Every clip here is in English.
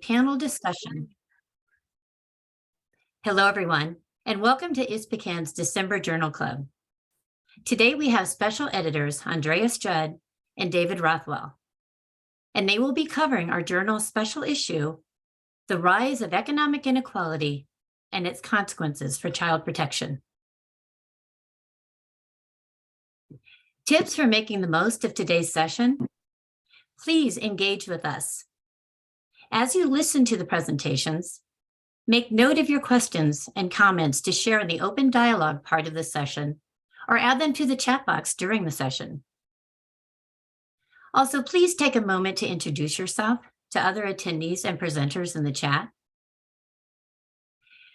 panel discussion. Hello, everyone, and welcome to ISPCAN's December Journal Club. Today, we have special editors Andreas Judd and David Rothwell, and they will be covering our journal's special issue, The Rise of Economic Inequality and Its Consequences for Child Protection. Tips for making the most of today's session. Please engage with us. As you listen to the presentations, make note of your questions and comments to share in the open dialogue part of the session, or add them to the chat box during the session. Also, please take a moment to introduce yourself to other attendees and presenters in the chat.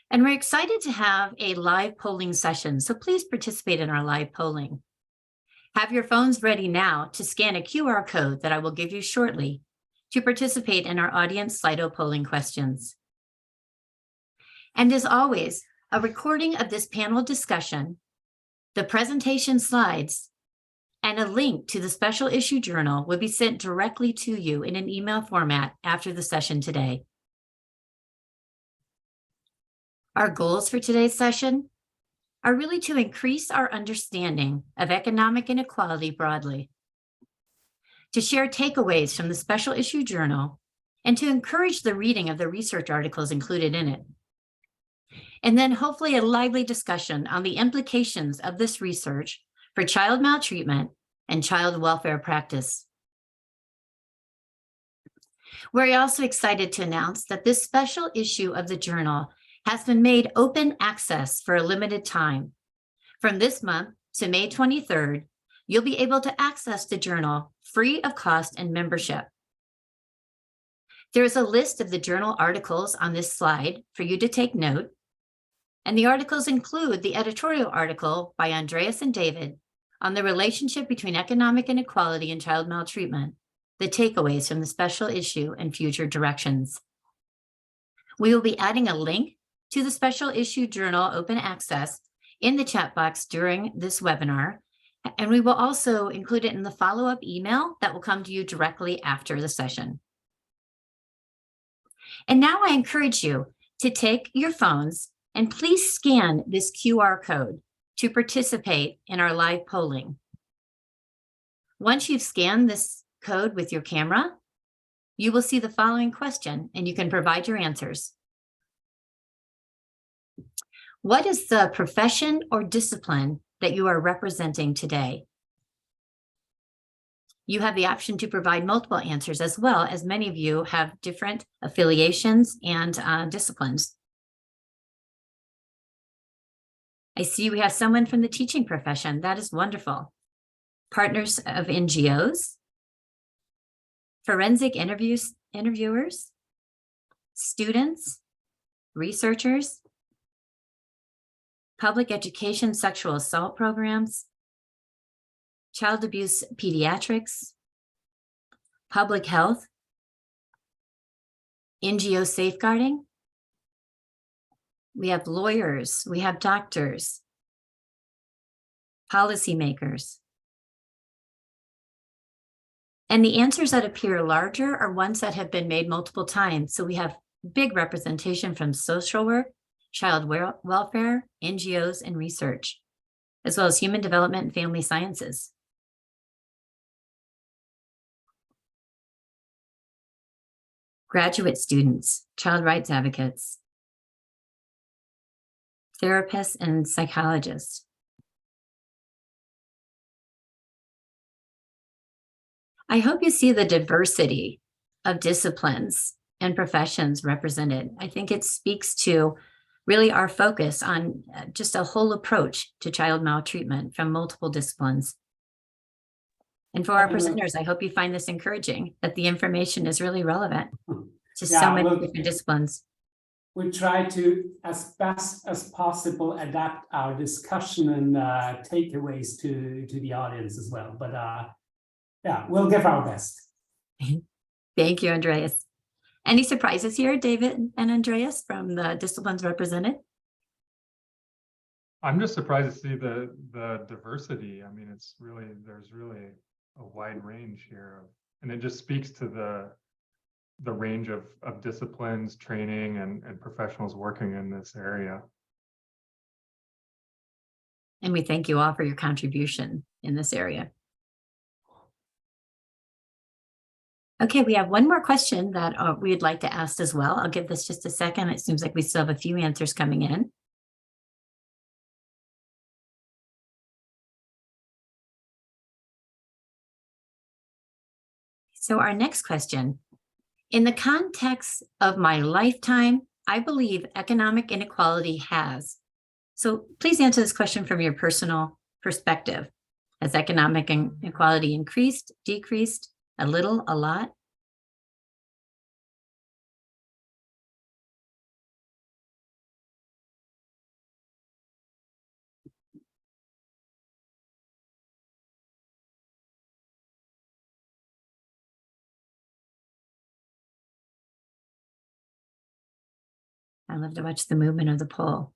And we're excited to have a live polling session, so please participate in our live polling. Have your phones ready now to scan a QR code that I will give you shortly to participate in our audience Slido polling questions. And as always, a recording of this panel discussion, the presentation slides, and a link to the special issue journal will be sent directly to you in an email format after the session today. Our goals for today's session are really to increase our understanding of economic inequality broadly, to share takeaways from the special issue journal, and to encourage the reading of the research articles included in it. And then hopefully a lively discussion on the implications of this research for child maltreatment and child welfare practice. We're also excited to announce that this special issue of the journal has been made open access for a limited time. From this month to May 23rd, you'll be able to access the journal free of cost and membership. There is a list of the journal articles on this slide for you to take note, and the articles include the editorial article by Andreas and David on the relationship between economic inequality and child maltreatment, the takeaways from the special issue and future directions. We will be adding a link to the special issue journal open access in the chat box during this webinar, and we will also include it in the follow-up email that will come to you directly after the session. And now I encourage you to take your phones and please scan this QR code to participate in our live polling. Once you've scanned this code with your camera, you will see the following question and you can provide your answers. What is the profession or discipline that you are representing today? You have the option to provide multiple answers as well, as many of you have different affiliations and disciplines. I see we have someone from the teaching profession. That is wonderful. Partners of NGOs, forensic interviewers, students, researchers, public education sexual assault programs, child abuse pediatrics, public health, NGO safeguarding. We have lawyers, we have doctors, policymakers. And the answers that appear larger are ones that have been made multiple times. So we have big representation from social work, child welfare, NGOs, and research, as well as human development and family sciences. Graduate students, child rights advocates, therapists, and psychologists. I hope you see the diversity of disciplines and professions represented. I think it speaks to really our focus on just a whole approach to child maltreatment from multiple disciplines. And for our presenters, I hope you find this encouraging, that the information is really relevant to so many different disciplines. We try to, as best as possible, adapt our discussion and takeaways to the audience as well. But yeah, we'll give our best. Thank you, Andreas. Any surprises here, David and Andreas, from the disciplines represented? I'm just surprised to see the diversity. I mean, there's really a wide range here, and it just speaks to the range of disciplines, training, and professionals working in this area. And we thank you all for your contribution in this area. Okay, we have one more question that we'd like to ask as well. I'll give this just a second. It seems like we still have a few answers coming in. So our next question, in the context of my lifetime, I believe economic inequality has. So please answer this question from your personal perspective. Has economic inequality increased, decreased, a little, a lot? I love to watch the movement of the poll.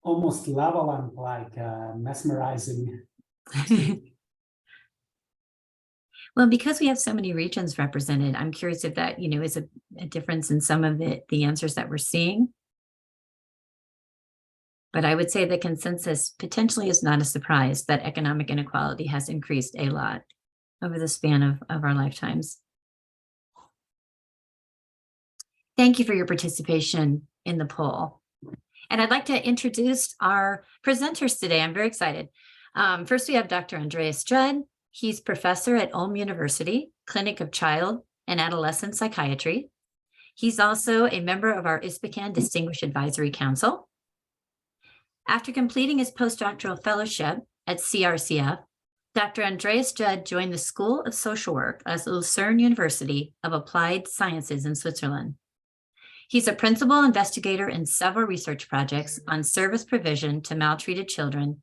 Almost level and like mesmerizing. Well, because we have so many regions represented, I'm curious if that, is a difference in some of the answers that we're seeing. But I would say the consensus potentially is not a surprise that economic inequality has increased a lot over the span of our lifetimes. Thank you for your participation in the poll. And I'd like to introduce our presenters today. I'm very excited. First, we have Dr. Andreas Judd. He's professor at Ulm University, Clinic of Child and Adolescent Psychiatry. He's also a member of our ISPCAN Distinguished Advisory Council. After completing his postdoctoral fellowship at CRCF, Dr. Andreas Judd joined the School of Social Work at Lucerne University of Applied Sciences in Switzerland. He's a principal investigator in several research projects on service provision to maltreated children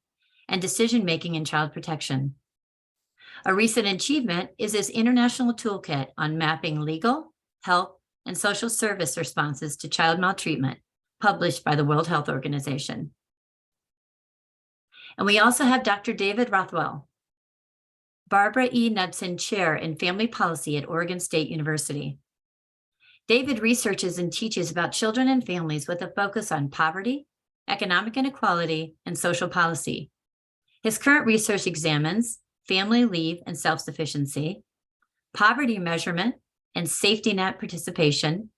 and decision-making in child protection. A recent achievement is his international toolkit on mapping legal, health, and social service responses to child maltreatment, published by the World Health Organization. And we also have Dr. David Rothwell, Barbara E. Knudsen Chair in Family Policy at Oregon State University. David researches and teaches about children and families with a focus on poverty, economic inequality, and social policy. His current research examines family leave and self-sufficiency, poverty measurement and safety net participation,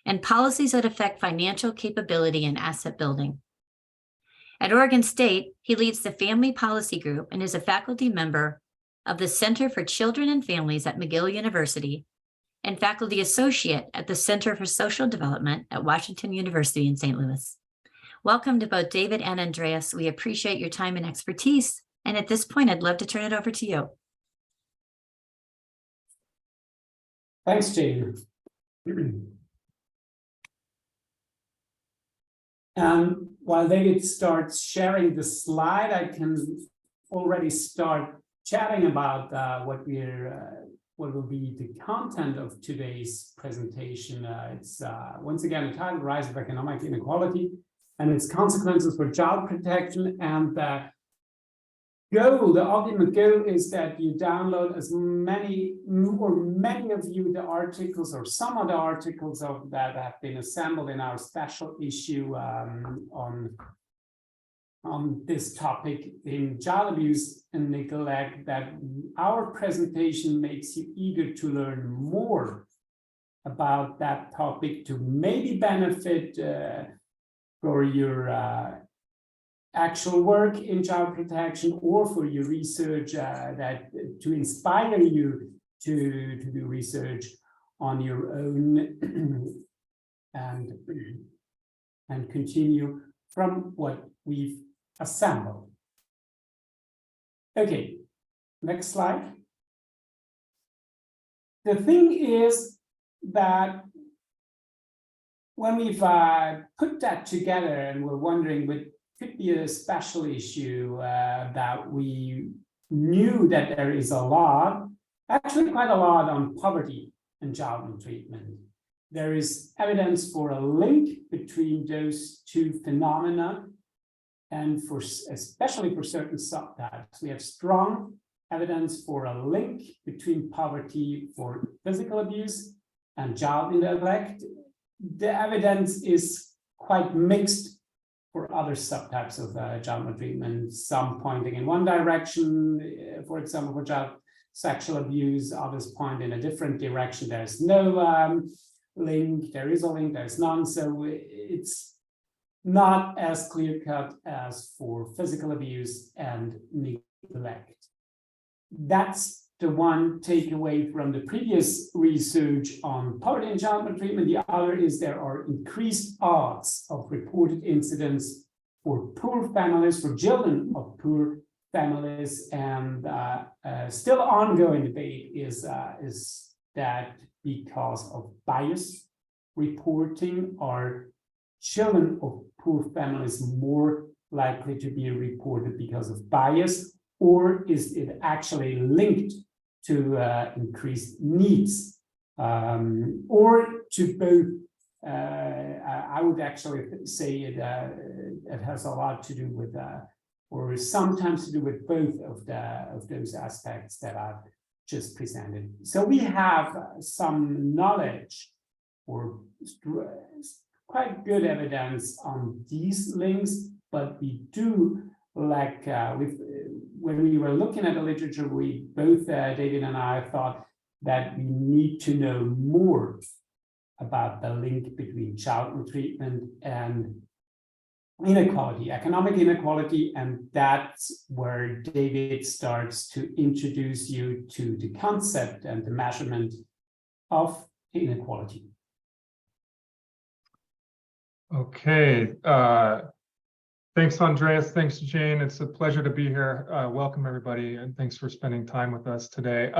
and policies that affect financial capability and asset building. At Oregon State, he leads the Family Policy Group and is a faculty member of the Center for Children and Families at McGill University and faculty associate at the Center for Social Development at Washington University in St. Louis. Welcome to both David and Andreas. We appreciate your time and expertise. And at this point, I'd love to turn it over to you. Thanks, Jane. While David starts sharing the slide, I can already start chatting about what will be the content of today's presentation. It's once again a title, Rise of Economic Inequality and its Consequences for Child Protection. And the ultimate goal is that you download as many of you the articles or some of the articles that have been assembled in our special issue on this topic in child abuse and neglect, that our presentation makes you eager to learn more about that topic, to maybe benefit for your actual work in child protection or for your research, that to inspire you to do research on your own and continue from what we've assembled. Okay, next slide. The thing is that when we've put that together and we're wondering, but could be a special issue that we knew that there is a lot, actually quite a lot on poverty and child maltreatment. There is evidence for a link between those two phenomena, and especially for certain subtypes. We have strong evidence for a link between poverty for physical abuse and child neglect. The evidence is quite mixed for other subtypes of child maltreatment, some pointing in one direction, for example, for child sexual abuse, others point in a different direction. There's no link, there is a link, there's none. So it's not as clear-cut as for physical abuse and neglect. That's the one takeaway from the previous research on poverty and child maltreatment. The other is there are increased odds of reported incidents for poor families, for children of poor families, and still ongoing debate is that because of bias reporting, are children of poor families more likely to be reported because of bias, or is it actually linked to increased needs, or to both? I would actually say it has a lot to do with, or sometimes to do with both of those aspects that I've just presented. So we have some knowledge or quite good evidence on these links, but we do lack, when we were looking at the literature, we both, David and I, thought that we need to know more about the link between child maltreatment and inequality, economic inequality, and that's where David starts to introduce you to the concept and the measurement of inequality. Okay. Thanks, Andreas. Thanks, Jane. It's a pleasure to be here. Welcome, everybody, and thanks for spending time with us today.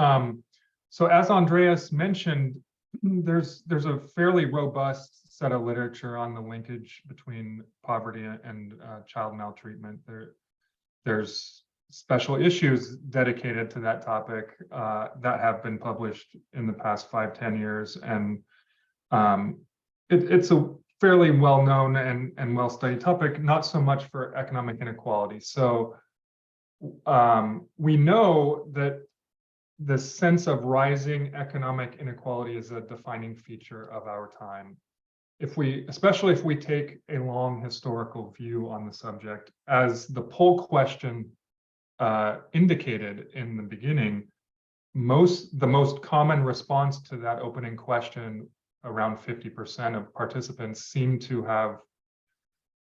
So as Andreas mentioned, there's a fairly robust set of literature on the linkage between poverty and child maltreatment. There's special issues dedicated to that topic that have been published in the past 5-10 years, and it's a fairly well-known and well-studied topic, not so much for economic inequality. So we know that the sense of rising economic inequality is a defining feature of our time. Especially if we take a long historical view on the subject, as the poll question indicated in the beginning, the most common response to that opening question, around 50% of participants, seem to have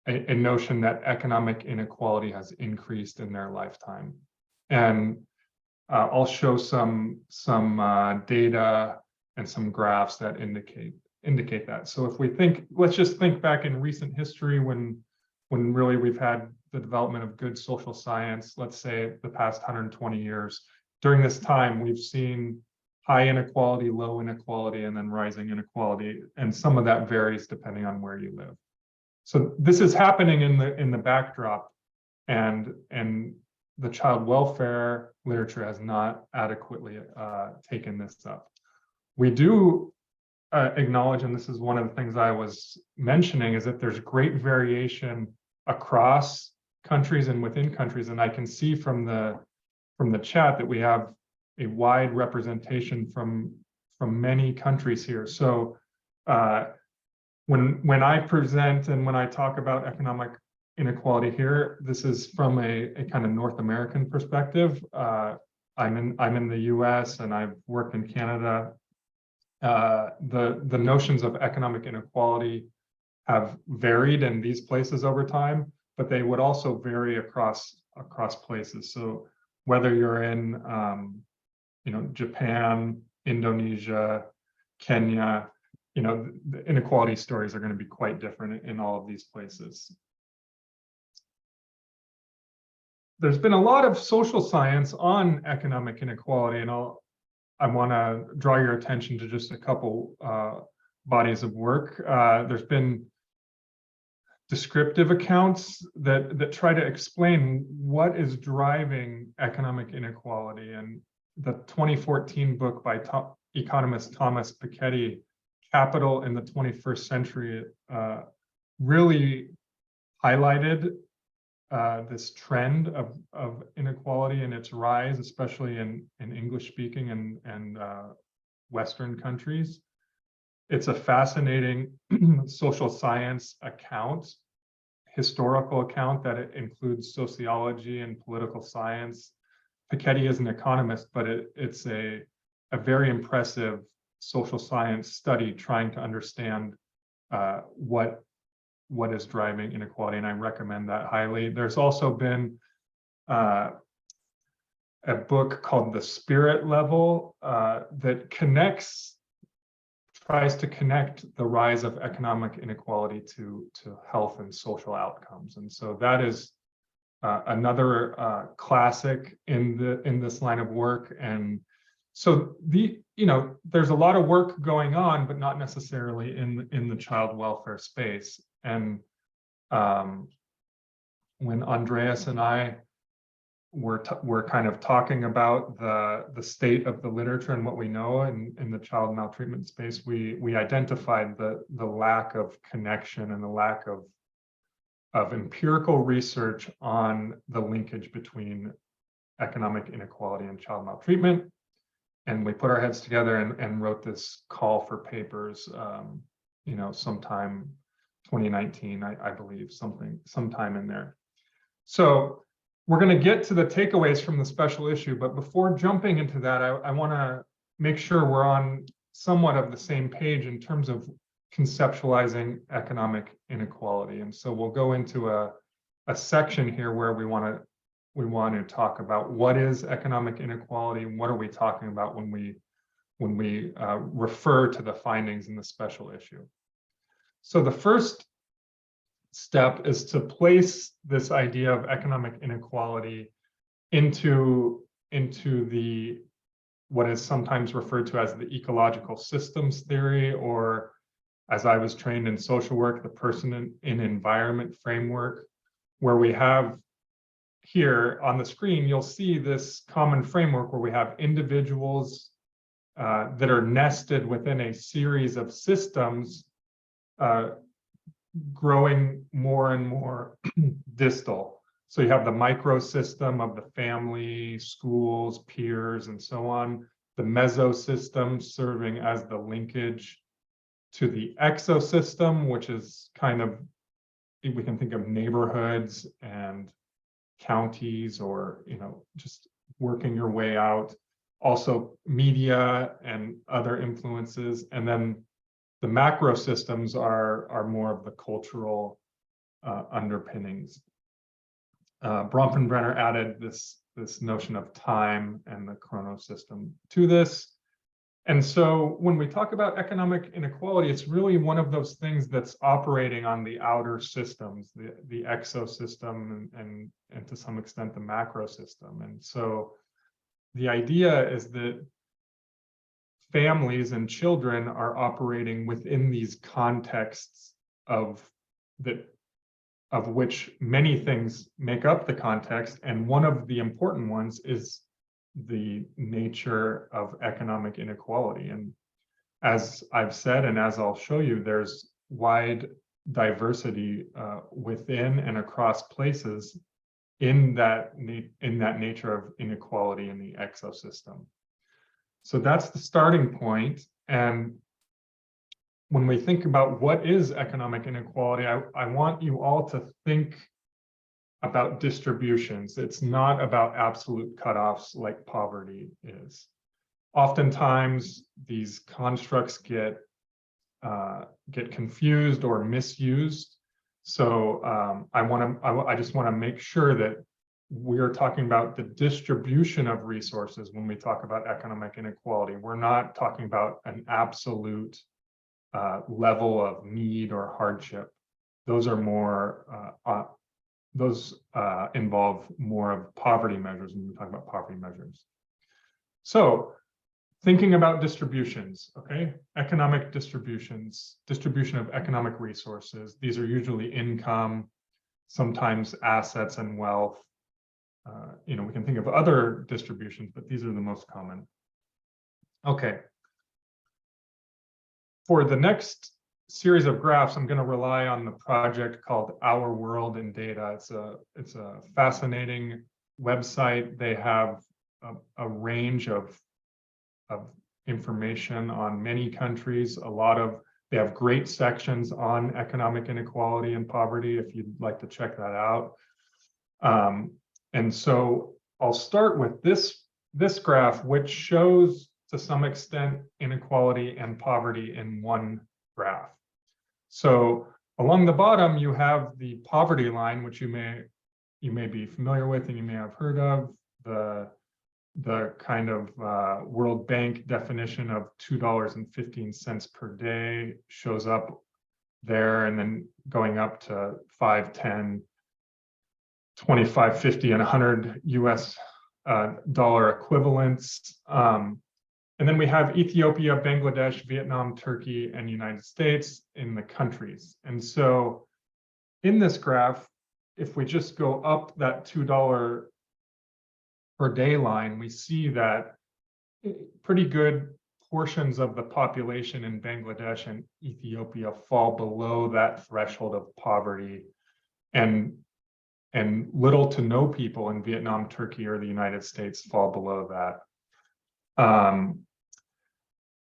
a notion that economic inequality has increased in their lifetime. And I'll show some data and some graphs that indicate that. So if we let's just think back in recent history when really we've had the development of good social science, let's say the past 120 years. During this time, we've seen high inequality, low inequality, and then rising inequality, and some of that varies depending on where you live. So this is happening in the backdrop, and the child welfare literature has not adequately taken this up. We do acknowledge, and this is one of the things I was mentioning, is that there's great variation across countries and within countries, and I can see from the chat that we have a wide representation from many countries here. So when I present and when I talk about economic inequality here, this is from a kind of North American perspective. I'm in the US and I've worked in Canada. The notions of economic inequality have varied in these places over time, but they would also vary across places. So whether you're in Japan, Indonesia, Kenya, the inequality stories are going to be quite different in all of these places. There's been a lot of social science on economic inequality, and I want to draw your attention to just a couple bodies of work. There's been descriptive accounts that try to explain what is driving economic inequality. And the 2014 book by economist Thomas Piketty, Capital in the 21st Century, really highlighted this trend of inequality and its rise, especially in English speaking and Western countries. It's a fascinating social science account, historical account that it includes sociology and political science. Piketty is an economist, but it's a very impressive social science study trying to understand what is driving inequality, and I recommend that highly. There's also been a book called The Spirit Level that tries to connect the rise of economic inequality to health and social outcomes. And so that is another classic in this line of work. And so there's a lot of work going on, but not necessarily in the child welfare space. And when Andreas and I were kind of talking about the state of the literature and what we know in the child maltreatment space, we identified the lack of connection and the lack of empirical research on the linkage between economic inequality and child maltreatment. And we put our heads together and wrote this call for papers, sometime 2019, I believe, sometime in there. So we're going to get to the takeaways from the special issue, but before jumping into that, I want to make sure we're on somewhat of the same page in terms of conceptualizing economic inequality. And so we'll go into a section here where we want to talk about what is economic inequality and what are we talking about when we refer to the findings in the special issue. So the first step is to place this idea of economic inequality into the what is sometimes referred to as the ecological systems theory, or as I was trained in social work, the person in environment framework, where we have here on the screen, you'll see this common framework where we have individuals that are nested within a series of systems growing more and more distal. So you have the microsystem of the family, schools, peers, and so on. The mesosystem serving as the linkage to the exosystem, which is kind of, we can think of neighborhoods and counties, or just working your way out. Also media and other influences. And then the macro systems are more of the cultural underpinnings. Bronfenbrenner added this notion of time and the chronosystem to this. And so when we talk about economic inequality, it's really one of those things that's operating on the outer systems, the exosystem and to some extent the macro system. And so the idea is that families and children are operating within these contexts of which many things make up the context. And one of the important ones is the nature of economic inequality. And as I've said, and as I'll show you, there's wide diversity within and across places in that nature of inequality in the exosystem. So that's the starting point. And when we think about what is economic inequality, I want you all to think about distributions. It's not about absolute cutoffs like poverty is. Oftentimes, these constructs get confused or misused. So I just want to make sure that we are talking about the distribution of resources when we talk about economic inequality. We're not talking about an absolute level of need or hardship. Those are more involve more of poverty measures when we talk about poverty measures. So thinking about distributions, okay? Economic distributions, distribution of economic resources. These are usually income, sometimes assets and wealth. We can think of other distributions, but these are the most common. Okay. For the next series of graphs, I'm going to rely on the project called Our World in Data. It's a fascinating website. They have a range of information on many countries. They have great sections on economic inequality and poverty if you'd like to check that out. And so I'll start with this graph, which shows to some extent inequality and poverty in one graph. So along the bottom, you have the poverty line, which you may be familiar with and you may have heard of. The kind of World Bank definition of $2.15 per day shows up there, and then going up to 5, 10, 25, 50, and 100 US dollar equivalents. And then we have Ethiopia, Bangladesh, Vietnam, Turkey, and United States in the countries. And so in this graph, if we just go up that $2 per day line, we see that pretty good portions of the population in Bangladesh and Ethiopia fall below that threshold of poverty, and little to no people in Vietnam, Turkey, or the United States fall below that.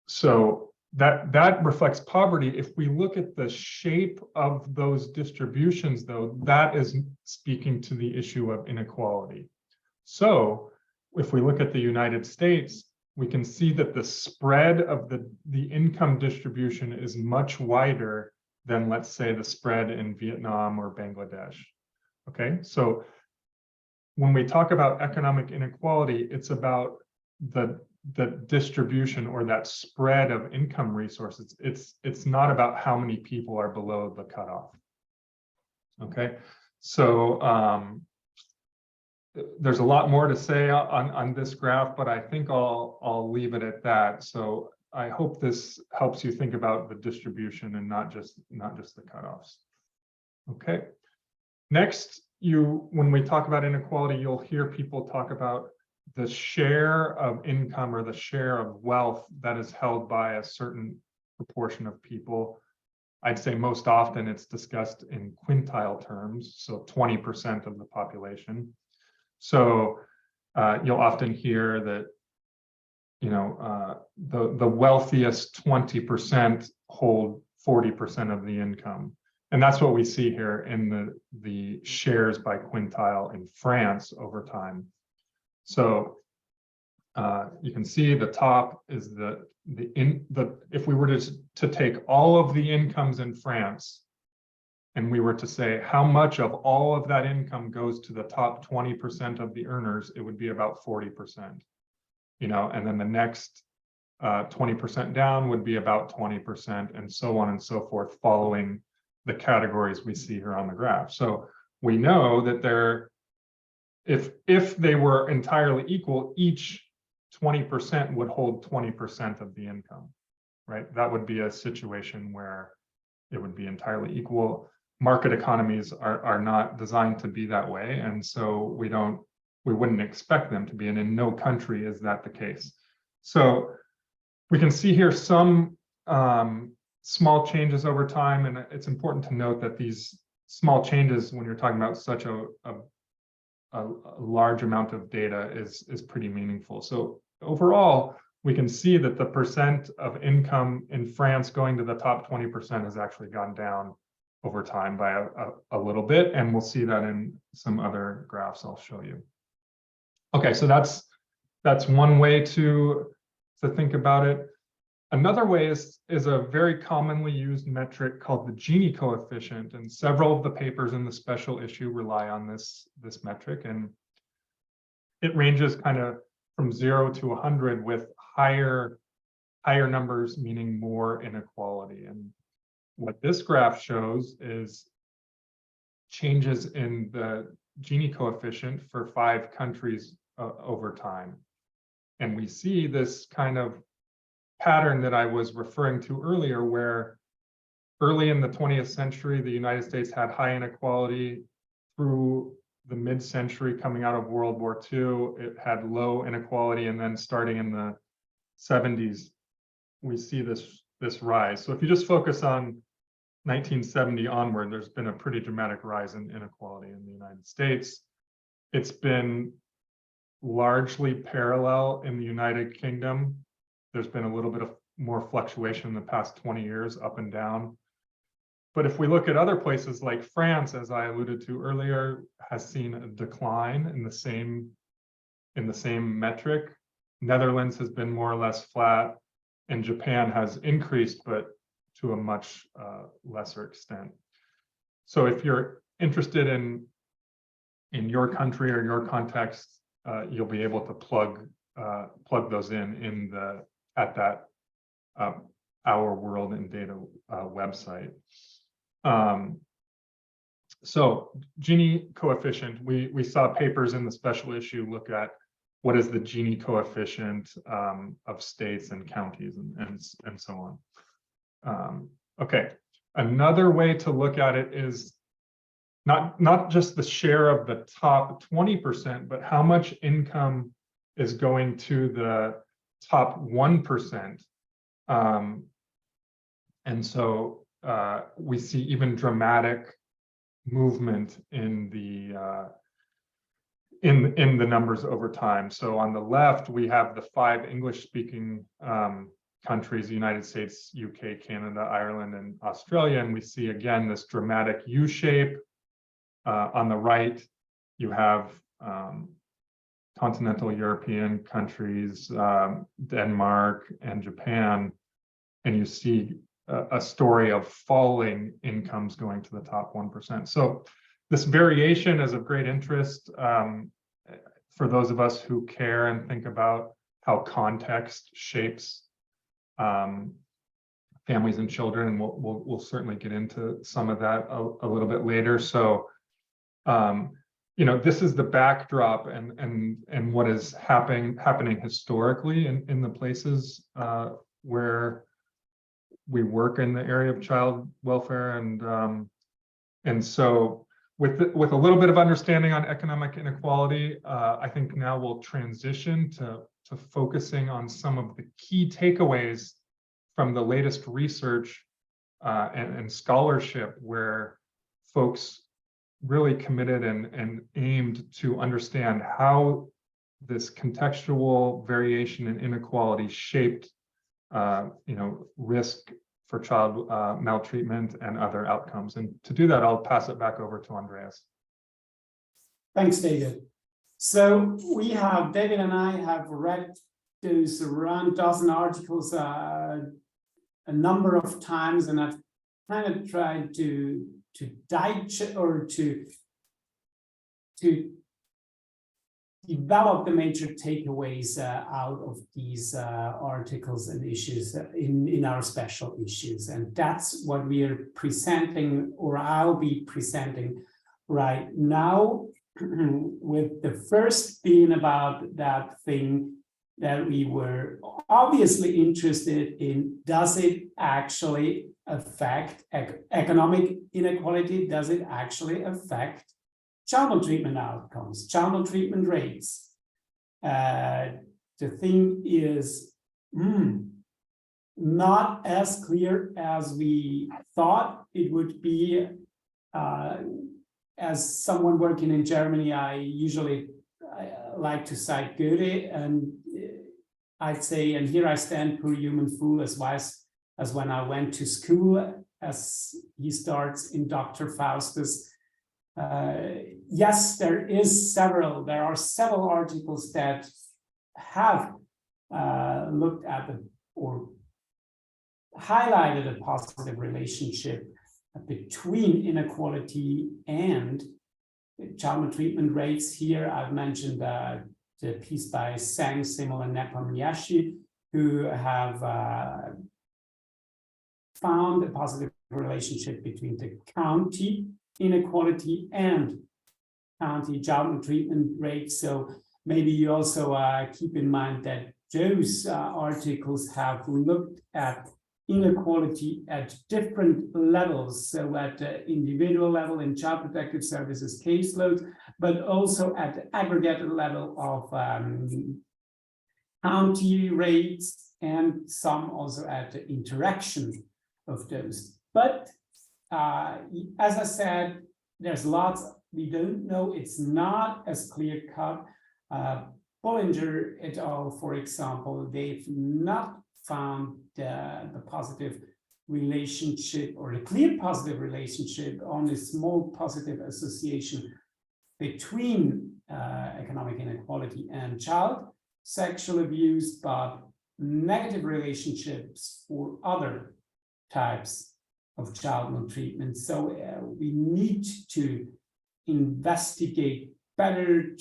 So that reflects poverty. If we look at the shape of those distributions, though, that is speaking to the issue of inequality. So if we look at the United States, we can see that the spread of the income distribution is much wider than, let's say, the spread in Vietnam or Bangladesh. Okay, so when we talk about economic inequality, it's about the distribution or that spread of income resources. It's not about how many people are below the cutoff. Okay, so there's a lot more to say on this graph, but I think I'll leave it at that. So I hope this helps you think about the distribution and not just the cutoffs. Okay. Next, when we talk about inequality, you'll hear people talk about the share of income or the share of wealth that is held by a certain proportion of people. I'd say most often it's discussed in quintile terms, so 20% of the population. So you'll often hear that, the wealthiest 20% hold 40% of the income. And that's what we see here in the shares by quintile in France over time. So you can see the top is if we were to take all of the incomes in France, and we were to say how much of all of that income goes to the top 20% of the earners, it would be about 40%. And then the next 20% down would be about 20%, and so on and so forth, following the categories we see here on the graph. So we know that if they were entirely equal, each 20% would hold 20% of the income, right? That would be a situation where it would be entirely equal. Market economies are not designed to be that way, and so we wouldn't expect them to be, and in no country is that the case. So we can see here some small changes over time, and it's important to note that these small changes, when you're talking about such a large amount of data, is pretty meaningful. So overall, we can see that the percent of income in France going to the top 20% has actually gone down over time by a little bit, and we'll see that in some other graphs I'll show you. Okay, so that's one way to think about it. Another way is a very commonly used metric called the Gini coefficient, and several of the papers in the special issue rely on this metric, and it ranges kind of from 0 to 100, with higher numbers meaning more inequality. And what this graph shows is changes in the Gini coefficient for 5 countries over time. And we see this kind of pattern that I was referring to earlier, where early in the 20th century, the United States had high inequality. Through the mid-century, coming out of World War II, it had low inequality, and then starting in the 70s, we see this rise. So if you just focus on 1970 onward, there's been a pretty dramatic rise in inequality in the United States. It's been largely parallel in the United Kingdom. There's been a little bit of more fluctuation in the past 20 years, up and down. But if we look at other places like France, as I alluded to earlier, has seen a decline in the same metric. Netherlands has been more or less flat, and Japan has increased, but to a much lesser extent. So if you're interested in your country or your context, you'll be able to plug those in at that Our World in Data website. So Gini coefficient, we saw papers in the special issue look at what is the Gini coefficient of states and counties and so on. Okay, another way to look at it is not just the share of the top 20%, but how much income is going to the top 1%. And so we see even dramatic movement in the numbers over time. So on the left, we have the 5 English-speaking countries: the United States, UK, Canada, Ireland, and Australia. And we see again this dramatic U shape. On the right, you have continental European countries, Denmark and Japan, and you see a story of falling incomes going to the top 1%. So this variation is of great interest for those of us who care and think about how context shapes families and children, and we'll certainly get into some of that a little bit later. So this is the backdrop and what is happening historically in the places where we work in the area of child welfare, and so with a little bit of understanding on economic inequality, I think now we'll transition to focusing on some of the key takeaways from the latest research and scholarship, where folks really committed and aimed to understand how this contextual variation in inequality shaped risk for child maltreatment and other outcomes. And to do that, I'll pass it back over to Andreas. Thanks, David. So David and I have read those around a dozen articles a number of times, and I've kind of tried to digest or to develop the major takeaways out of these articles and issues in our special issues. And that's what we are presenting, or I'll be presenting right now, with the first being about that thing that we were obviously interested in. Does it actually affect economic inequality? Does it actually affect child maltreatment outcomes, child maltreatment rates? The thing is not as clear as we thought it would be. As someone working in Germany, I usually like to cite Goethe, and I'd say, and here I stand, poor human fool, as wise as when I went to school, as he starts in Dr. Faustus. Yes, there are several articles that have looked at or highlighted a positive relationship between inequality and child maltreatment rates. Here I've mentioned the piece by Sang, Simel, and Nepomniachtchi, who have found a positive relationship between the county inequality and county child maltreatment rates. So maybe you also keep in mind that those articles have looked at inequality at different levels, so at the individual level in Child Protective Services caseloads, but also at the aggregate level of county rates, and some also at the interaction of those. But as I said, there's lots we don't know. It's not as clear cut. Bollinger et al., for example, they've not found the positive relationship or a clear positive relationship, only small positive association between economic inequality and child sexual abuse, but negative relationships for other types of child maltreatment. So we need to investigate better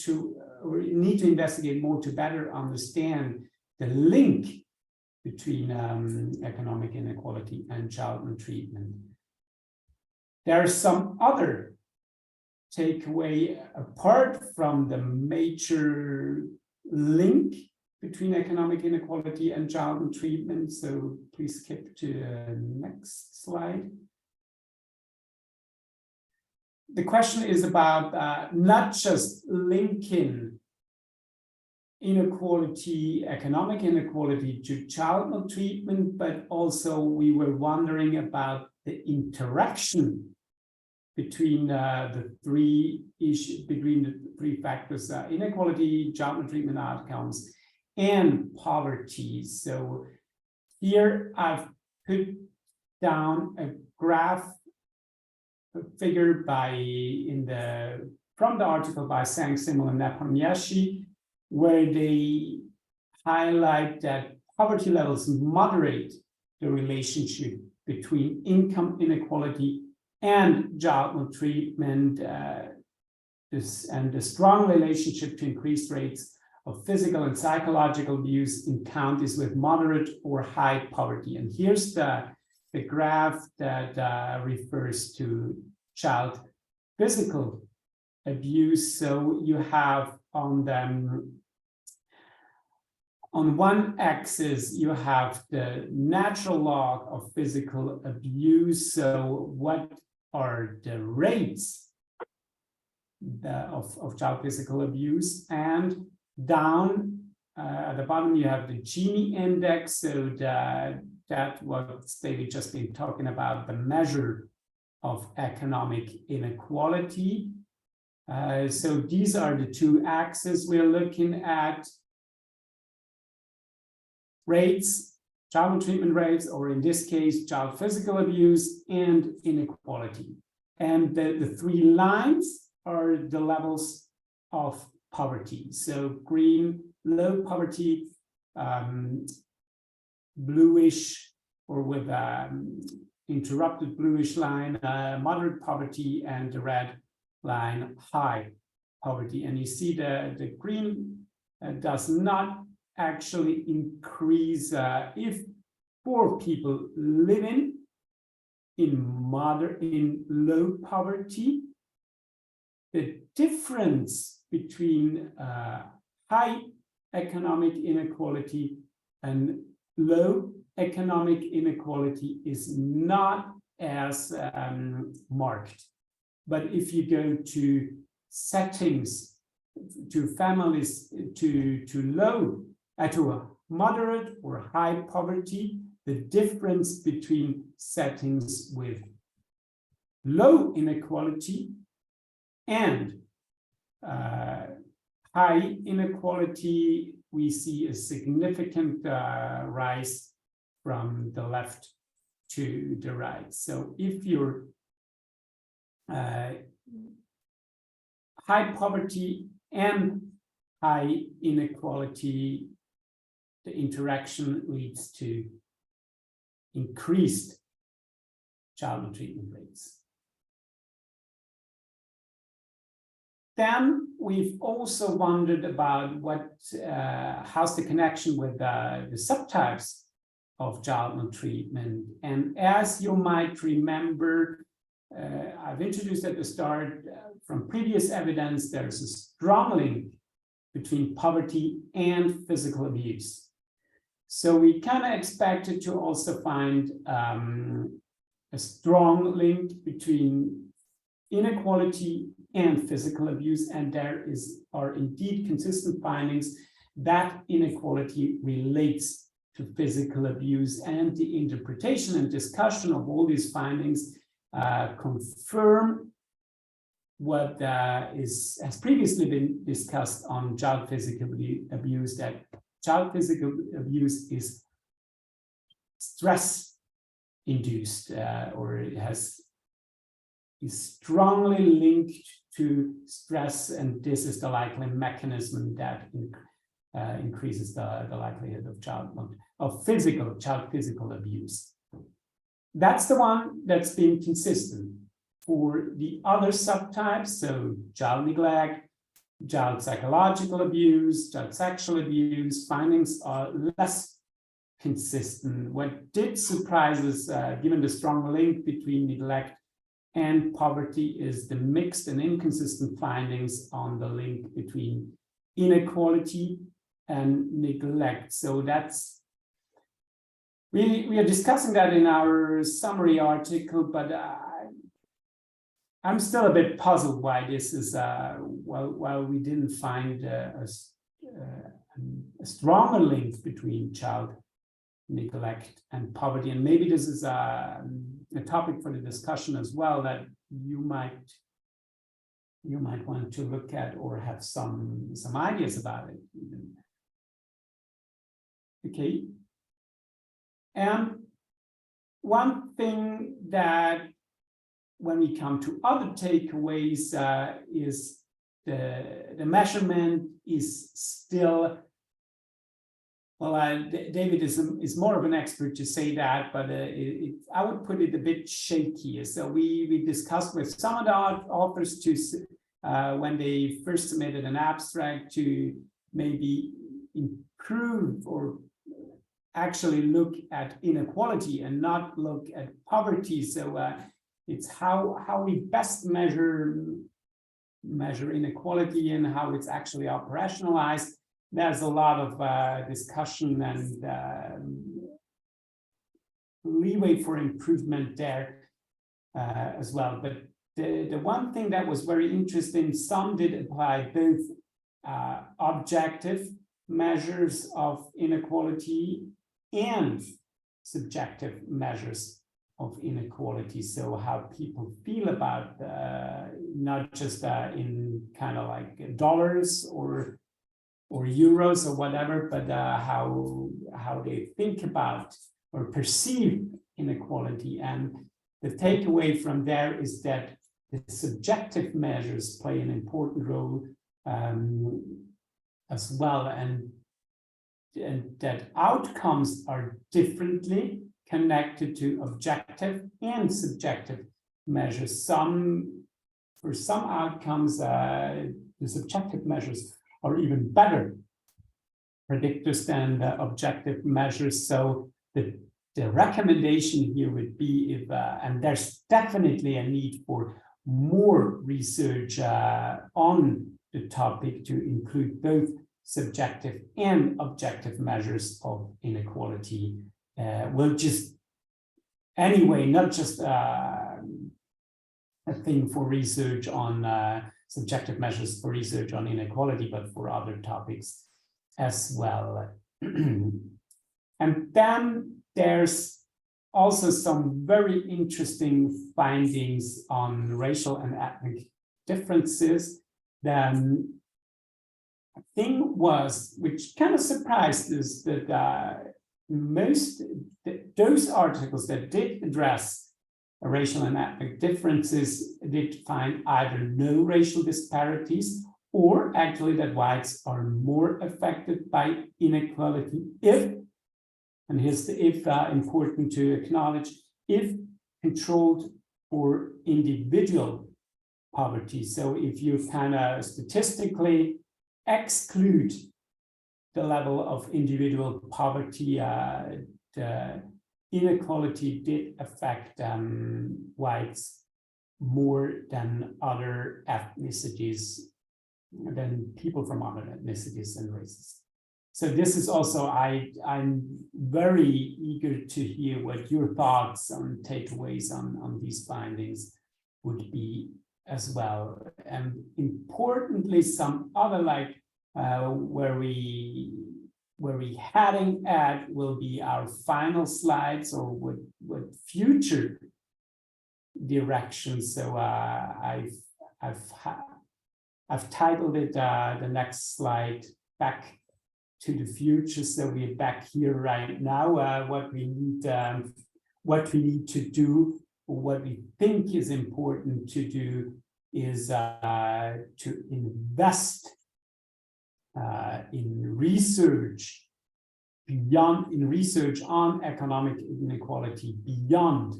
or need to investigate more to better understand the link between economic inequality and child maltreatment. There are some other takeaway apart from the major link between economic inequality and child maltreatment. So please skip to the next slide. The question is about not just linking inequality, economic inequality to child maltreatment, but also we were wondering about the interaction between the three factors, inequality, child maltreatment outcomes, and poverty. So here I've put down a graph, a figure from the article by Sang, Simmel, and Nepomniachtchi, where they highlight that poverty levels moderate the relationship between income inequality and child maltreatment, and the strong relationship to increased rates of physical and psychological abuse in counties with moderate or high poverty. And here's the graph that refers to child physical abuse. So you have on one axis, you have the natural log of physical abuse. So what are the rates of child physical abuse? And down at the bottom, you have the Gini index. So that what David just been talking about, the measure of economic inequality. So these are the two axes we're looking at. Rates, child maltreatment rates, or in this case, child physical abuse and inequality. And the three lines are the levels of poverty. So green, low poverty, bluish or with interrupted bluish line, moderate poverty, and the red line, high poverty. And you see the green does not actually increase if poor people living in low poverty. The difference between high economic inequality and low economic inequality is not as marked. But if you go to settings, to families, to a moderate or high poverty, the difference between settings with low inequality and high inequality, we see a significant rise from the left to the right. So if you're high poverty and high inequality, the interaction leads to increased child maltreatment rates. Then we've also wondered about how's the connection with the subtypes of child maltreatment. And as you might remember, I've introduced at the start, from previous evidence, there's a strong link between poverty and physical abuse. So we kind of expected to also find a strong link between inequality and physical abuse, and there are indeed consistent findings that inequality relates to physical abuse, and the interpretation and discussion of all these findings confirm what has previously been discussed on child physical abuse, that child physical abuse is stress induced, or it is strongly linked to stress, and this is the likely mechanism that increases the likelihood of child physical abuse. That's the one that's been consistent. For the other subtypes, so child neglect, child psychological abuse, child sexual abuse, findings are less consistent. What did surprise us, given the strong link between neglect and poverty, is the mixed and inconsistent findings on the link between inequality and neglect. So that's, we are discussing that in our summary article, but I'm still a bit puzzled why this is, while we didn't find a stronger link between child neglect and poverty. And maybe this is a topic for the discussion as well, that you might want to look at or have some ideas about it. Okay. And one thing that, when we come to other takeaways, is the measurement is still, well, David is more of an expert to say that, but I would put it a bit shaky. So we discussed with some of the authors to when they first submitted an abstract, to maybe improve or actually look at inequality and not look at poverty. So it's how we best measure inequality and how it's actually operationalized. There's a lot of discussion and leeway for improvement there as well. But the one thing that was very interesting, some did apply both objective measures of inequality and subjective measures of inequality. So how people feel about not just in kind of like dollars or euros or whatever, but how they think about or perceive inequality. And the takeaway from there is that the subjective measures play an important role as well, and that outcomes are differently connected to objective and subjective measures. For some outcomes, the subjective measures are even better predictors than the objective measures. So the recommendation here would be, if and there's definitely a need for more research on the topic to include both subjective and objective measures of inequality. Will just anyway, not just a thing for research on subjective measures for research on inequality, but for other topics as well. And then there's also some very interesting findings on racial and ethnic differences. The thing was, which kind of surprised us, that those articles that did address racial and ethnic differences did find either no racial disparities, or actually that whites are more affected by inequality if, and here's the if important to acknowledge, if controlled for individual poverty. So if you kind of statistically exclude the level of individual poverty, the inequality did affect whites more than other ethnicities, than people from other ethnicities and races. So this is also, I'm very eager to hear what your thoughts and takeaways on these findings would be as well. And importantly, some other, like where we heading at will be our final slides, or what future direction. So I've titled it the next slide Back to the Future. So we're back here right now. What we need to do, what we think is important to do, is to invest in research on economic inequality beyond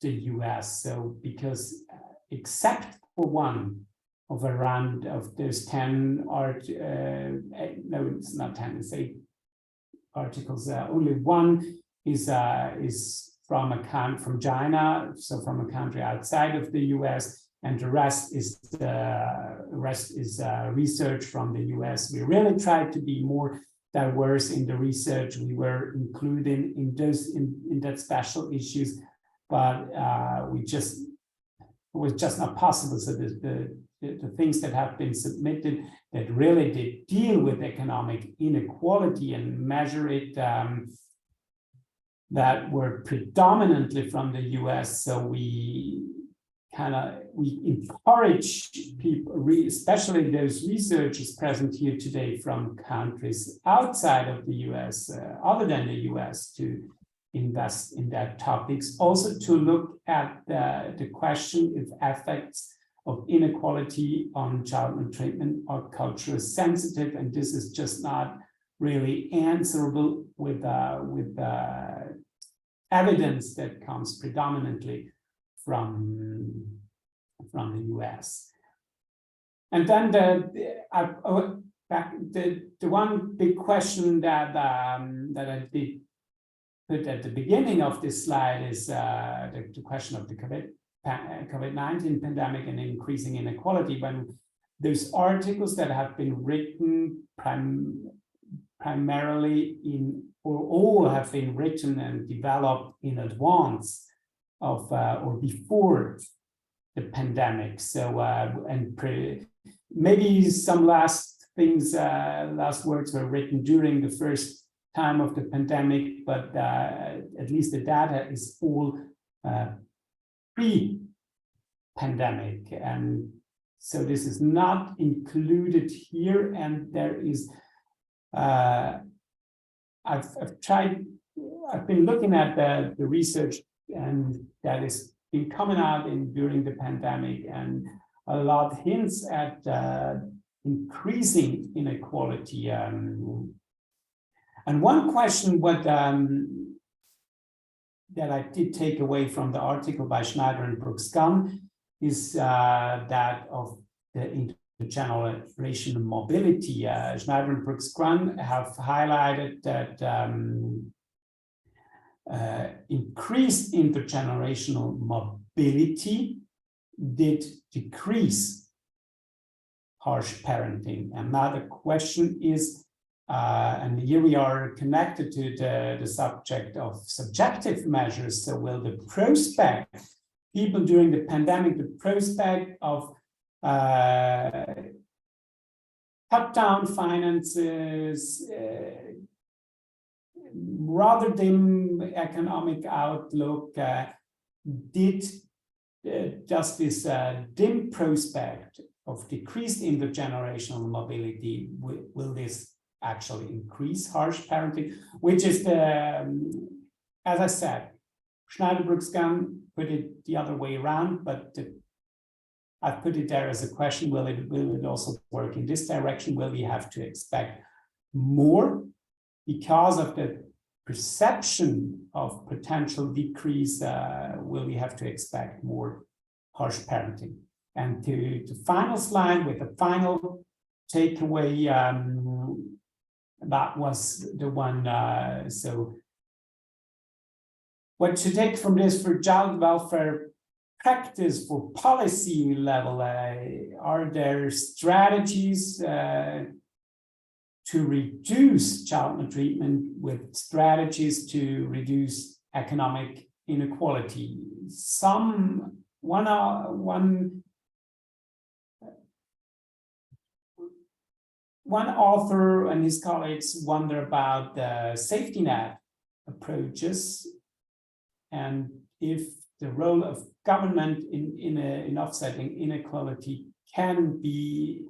the US. So because except for one of around of those 10 no, it's not 10, it's 8 articles, only one is from China, so from a country outside of the US, and the rest is research from the US. We really tried to be more diverse in the research we were including in those in that special issues, but it was just not possible. So the things that have been submitted that really did deal with economic inequality and measure it, that were predominantly from the US. So we encourage people, especially those researchers present here today from countries outside of the US, other than the US, to invest in that topics. Also to look at the question if effects of inequality on child maltreatment are culturally sensitive, and this is just not really answerable with evidence that comes predominantly from the US. And then the one big question that I did put at the beginning of this slide is the question of the COVID-19 pandemic and increasing inequality. When there's articles that have been written primarily or all have been written and developed in advance of or before the pandemic. So maybe some last words were written during the first time of the pandemic, but at least the data is all pre-pandemic, and so this is not included here. And there is I've been looking at the research and that is been coming out during the pandemic, and a lot hints at increasing inequality. And one question that I did take away from the article by Schneider and Brooks-Gunn is that of the intergenerational mobility. Schneider and Brooks-Gunn have highlighted that increased intergenerational mobility did decrease harsh parenting. And now the question is, and here we are connected to the subject of subjective measures. So will the prospect, people during the pandemic, the prospect of cut down finances, rather dim economic outlook, did just this dim prospect of decreased intergenerational mobility, will this actually increase harsh parenting, which is as I said, Schneider Brooks-Gunn put it the other way around, but I've put it there as a question: will it also work in this direction? Will we have to expect more because of the perception of potential decrease? Will we have to expect more harsh parenting? And to the final slide with the final takeaway, that was the one. So what to take from this for child welfare practice for policy level? Are there strategies to reduce child maltreatment with strategies to reduce economic inequality? One author and his colleagues wonder about the safety net approaches, and if the role of government in offsetting inequality can be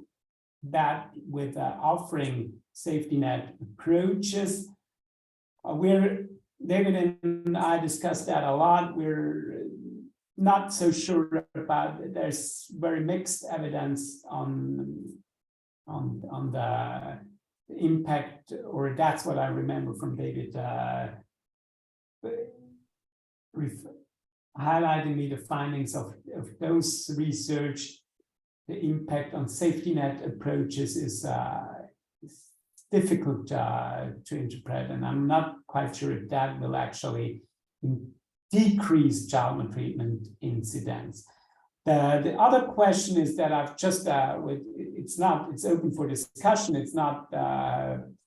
that with offering safety net approaches. David and I discussed that a lot. We're not so sure about it. There's very mixed evidence on the impact, or that's what I remember from David highlighting me the findings of those research. The impact on safety net approaches is difficult to interpret, and I'm not quite sure if that will actually decrease child maltreatment incidents. The other question is that I've just it's open for discussion. It's not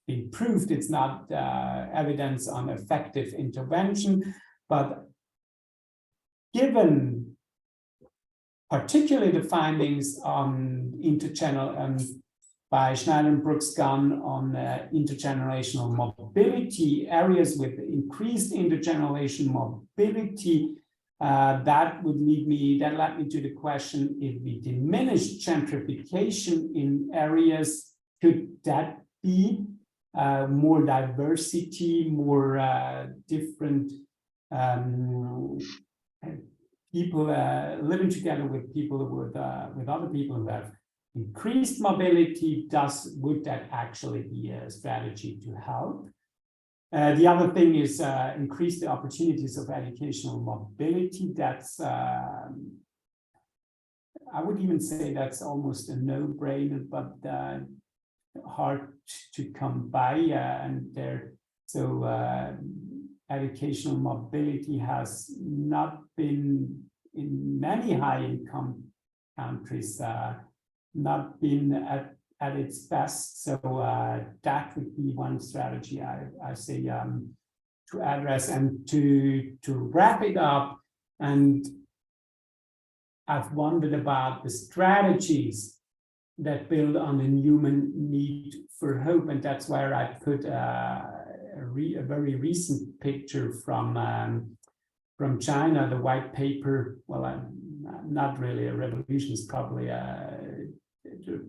been proved. It's not evidence on effective intervention, but given particularly the findings on interchannel by Schneider and Brooks-Gunn on intergenerational mobility, areas with increased intergenerational mobility, that led me to the question: if we diminish gentrification in areas, could that be more diversity, more different people living together with people with other people who have increased mobility? Would that actually be a strategy to help? The other thing is increase the opportunities of educational mobility. That's I would even say that's almost a no-brainer, but hard to come by. Educational mobility has not been, in many high-income countries, not been at its best. So that would be one strategy I say to address. And to wrap it up, and I've wondered about the strategies that build on the human need for hope, and that's where I put a very recent picture from China, the white paper. Well, not really a revolution, is probably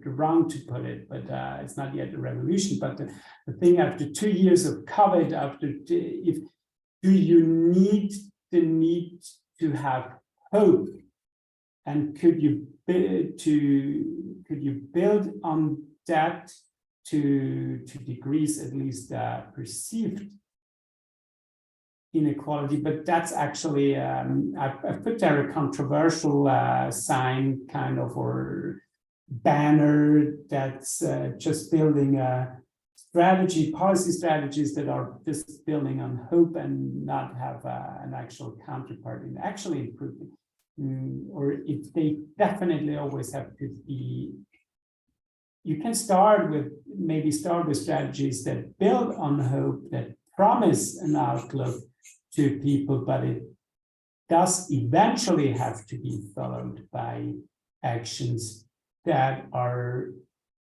wrong to put it, but it's not yet a revolution. But the thing, after 2 years of COVID, do you need to have hope, and could you build on that to decrease at least perceived inequality? But that's actually I've put there a controversial sign, kind of, or banner that's just building a policy strategies that are just building on hope and not have an actual counterpart in actually improving. Or if they definitely always have to be. You can start with strategies that build on hope, that promise an outlook to people, but it does eventually have to be followed by actions that are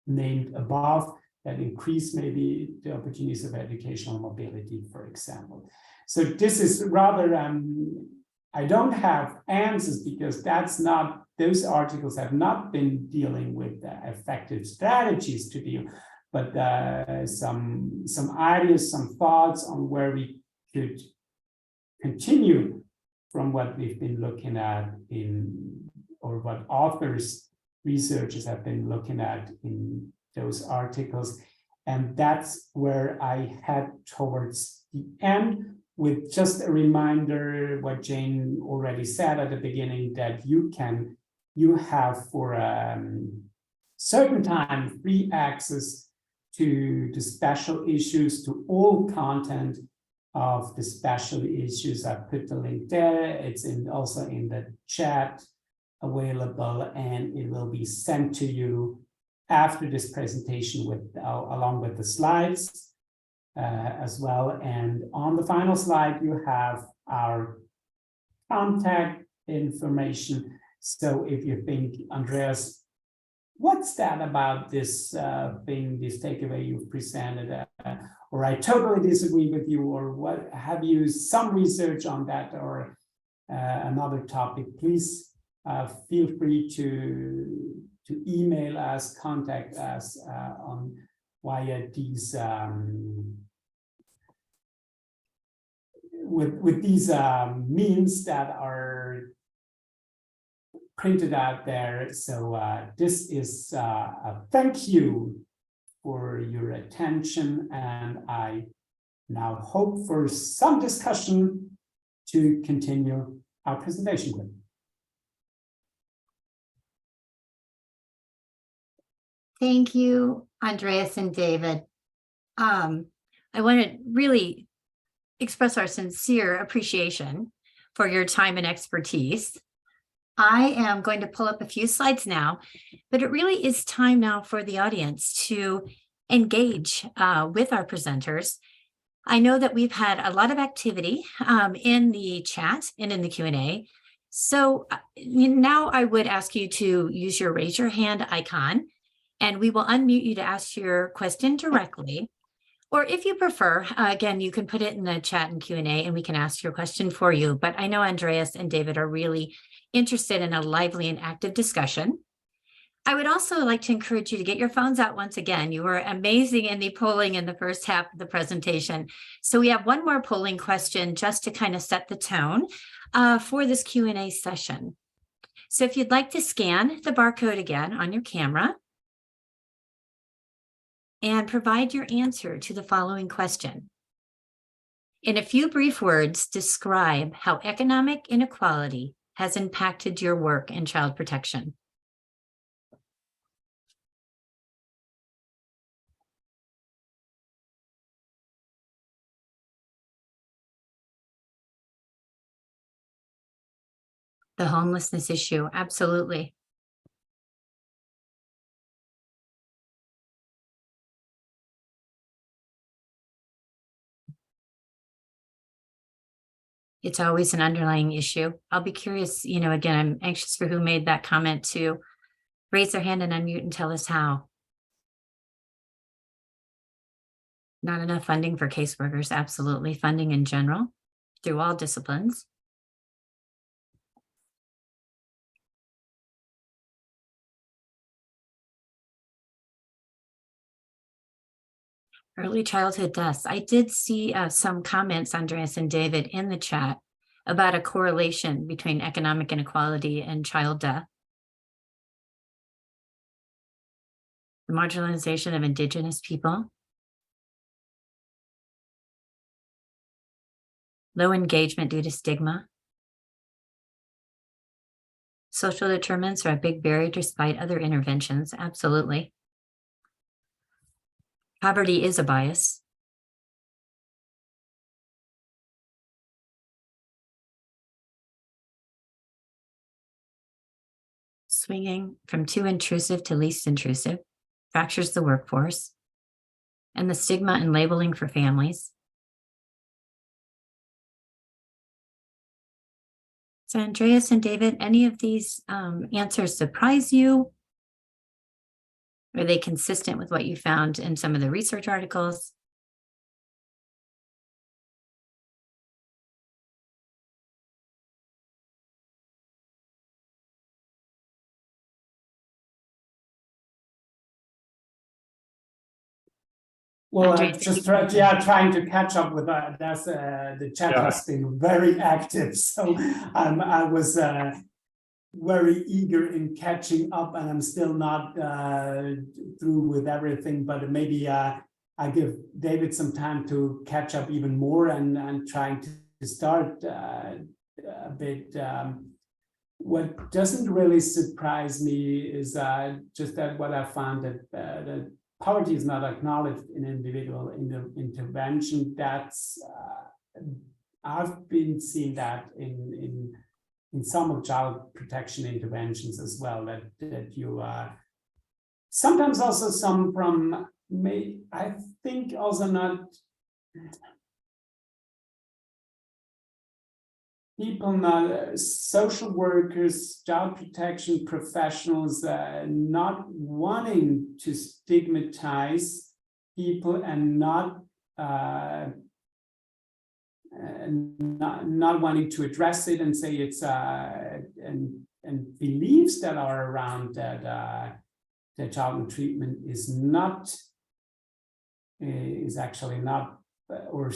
named above, that increase maybe the opportunities of educational mobility, for example. So this is rather, I don't have answers, because those articles have not been dealing with effective strategies to deal, but some ideas, some thoughts on where we could continue from what we've been looking at or what researchers have been looking at in those articles. And that's where I head towards the end, with just a reminder what Jane already said at the beginning, that you have for a certain time free access to the special issues, to all content of the special issues. I put the link there. It's also in the chat available, and it will be sent to you after this presentation along with the slides as well. And on the final slide, you have our contact information. So if you think, Andreas, what's that about this thing, this takeaway you've presented, or I totally disagree with you, or what have you some research on that, or another topic, please feel free to email us, contact us on via these with these means that are printed out there. So this is a thank you for your attention, and I now hope for some discussion to continue our presentation with. Thank you, Andreas and David. I want to really express our sincere appreciation for your time and expertise. I am going to pull up a few slides now, but it really is time now for the audience to engage with our presenters. I know that we've had a lot of activity in the chat and in the Q&A. So now I would ask you to use your raise your hand icon, and we will unmute you to ask your question directly. Or if you prefer, again, you can put it in the chat and Q&A and we can ask your question for you. But I know Andreas and David are really interested in a lively and active discussion. I would also like to encourage you to get your phones out once again. You were amazing in the polling in the first half of the presentation. So we have one more polling question just to kind of set the tone for this Q&A session. So if you'd like to scan the barcode again on your camera and provide your answer to the following question. In a few brief words, describe how economic inequality has impacted your work in child protection. The homelessness issue, absolutely. It's always an underlying issue. I'll be curious, again, I'm anxious for who made that comment to raise their hand and unmute and tell us how. Not enough funding for caseworkers, absolutely. Funding in general through all disciplines. Early childhood deaths. I did see some comments, Andreas and David, in the chat about a correlation between economic inequality and child death. The marginalization of Indigenous people. Low engagement due to stigma. Social determinants are a big barrier despite other interventions, absolutely. Poverty is a bias. Swinging from too intrusive to least intrusive fractures the workforce, and the stigma and labeling for families. So Andreas and David, any of these answers surprise you? Are they consistent with what you found in some of the research articles? Well, Andreas, just trying to catch up with that. That's the chat has been very active, so I was very eager in catching up, and I'm still not through with everything. But maybe I give David some time to catch up even more, and trying to start a bit. What doesn't really surprise me is just that what I found that poverty is not acknowledged in individual intervention. That's I've been seeing that in some of child protection interventions as well. That you sometimes also some from I think also not people, not social workers, child protection professionals, not wanting to stigmatize people and not not wanting to address it and say it's and beliefs that are around that child maltreatment is actually not, or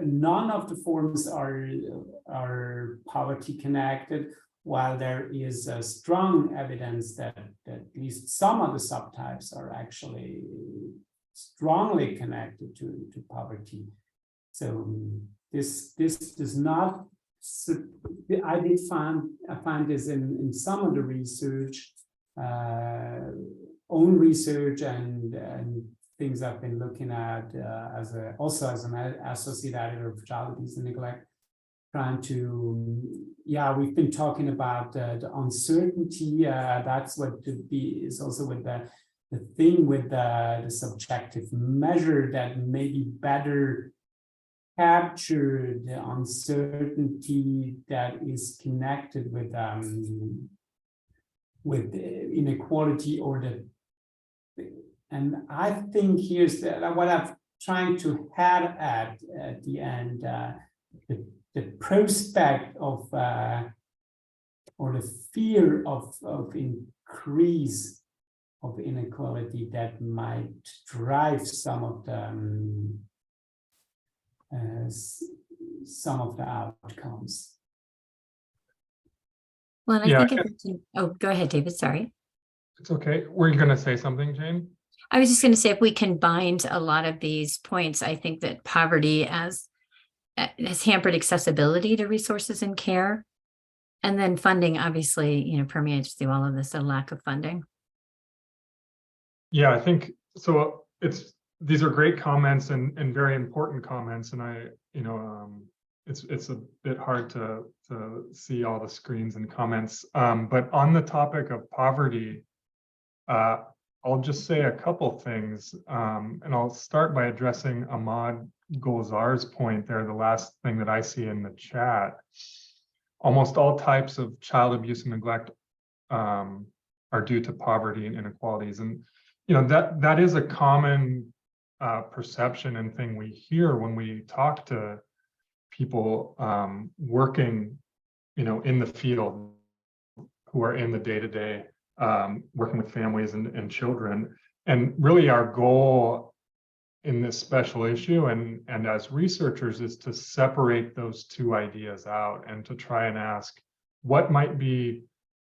none of the forms are poverty connected, while there is a strong evidence that at least some of the subtypes are actually strongly connected to poverty. So this does not. I find this in some of the research, own research, and things I've been looking at also as an associate editor of Child Abuse and Neglect, trying to, we've been talking about the uncertainty. That's what is also with the thing with the subjective measure that maybe better capture the uncertainty that is connected with inequality and I think here's what I'm trying to head at the end, the prospect of or the fear of increase of inequality that might drive some of the outcomes. Well, and I think go ahead, David, sorry. It's okay. Were you going to say something, Jane? I was just going to say, if we combined a lot of these points, I think that poverty has hampered accessibility to resources and care. And then funding obviously, permeates through all of this, a lack of funding. Yeah, I think so. These are great comments and very important comments. And it's a bit hard to see all the screens and comments. But on the topic of poverty, I'll just say a couple things, and I'll start by addressing Ahmad Golzar's point there, the last thing that I see in the chat. Almost all types of child abuse and neglect are due to poverty and inequalities. And that is a common perception and thing we hear when we talk to people working, in the field, who are in the day-to-day, working with families and children. And really our goal in this special issue and as researchers is to separate those two ideas out and to try and ask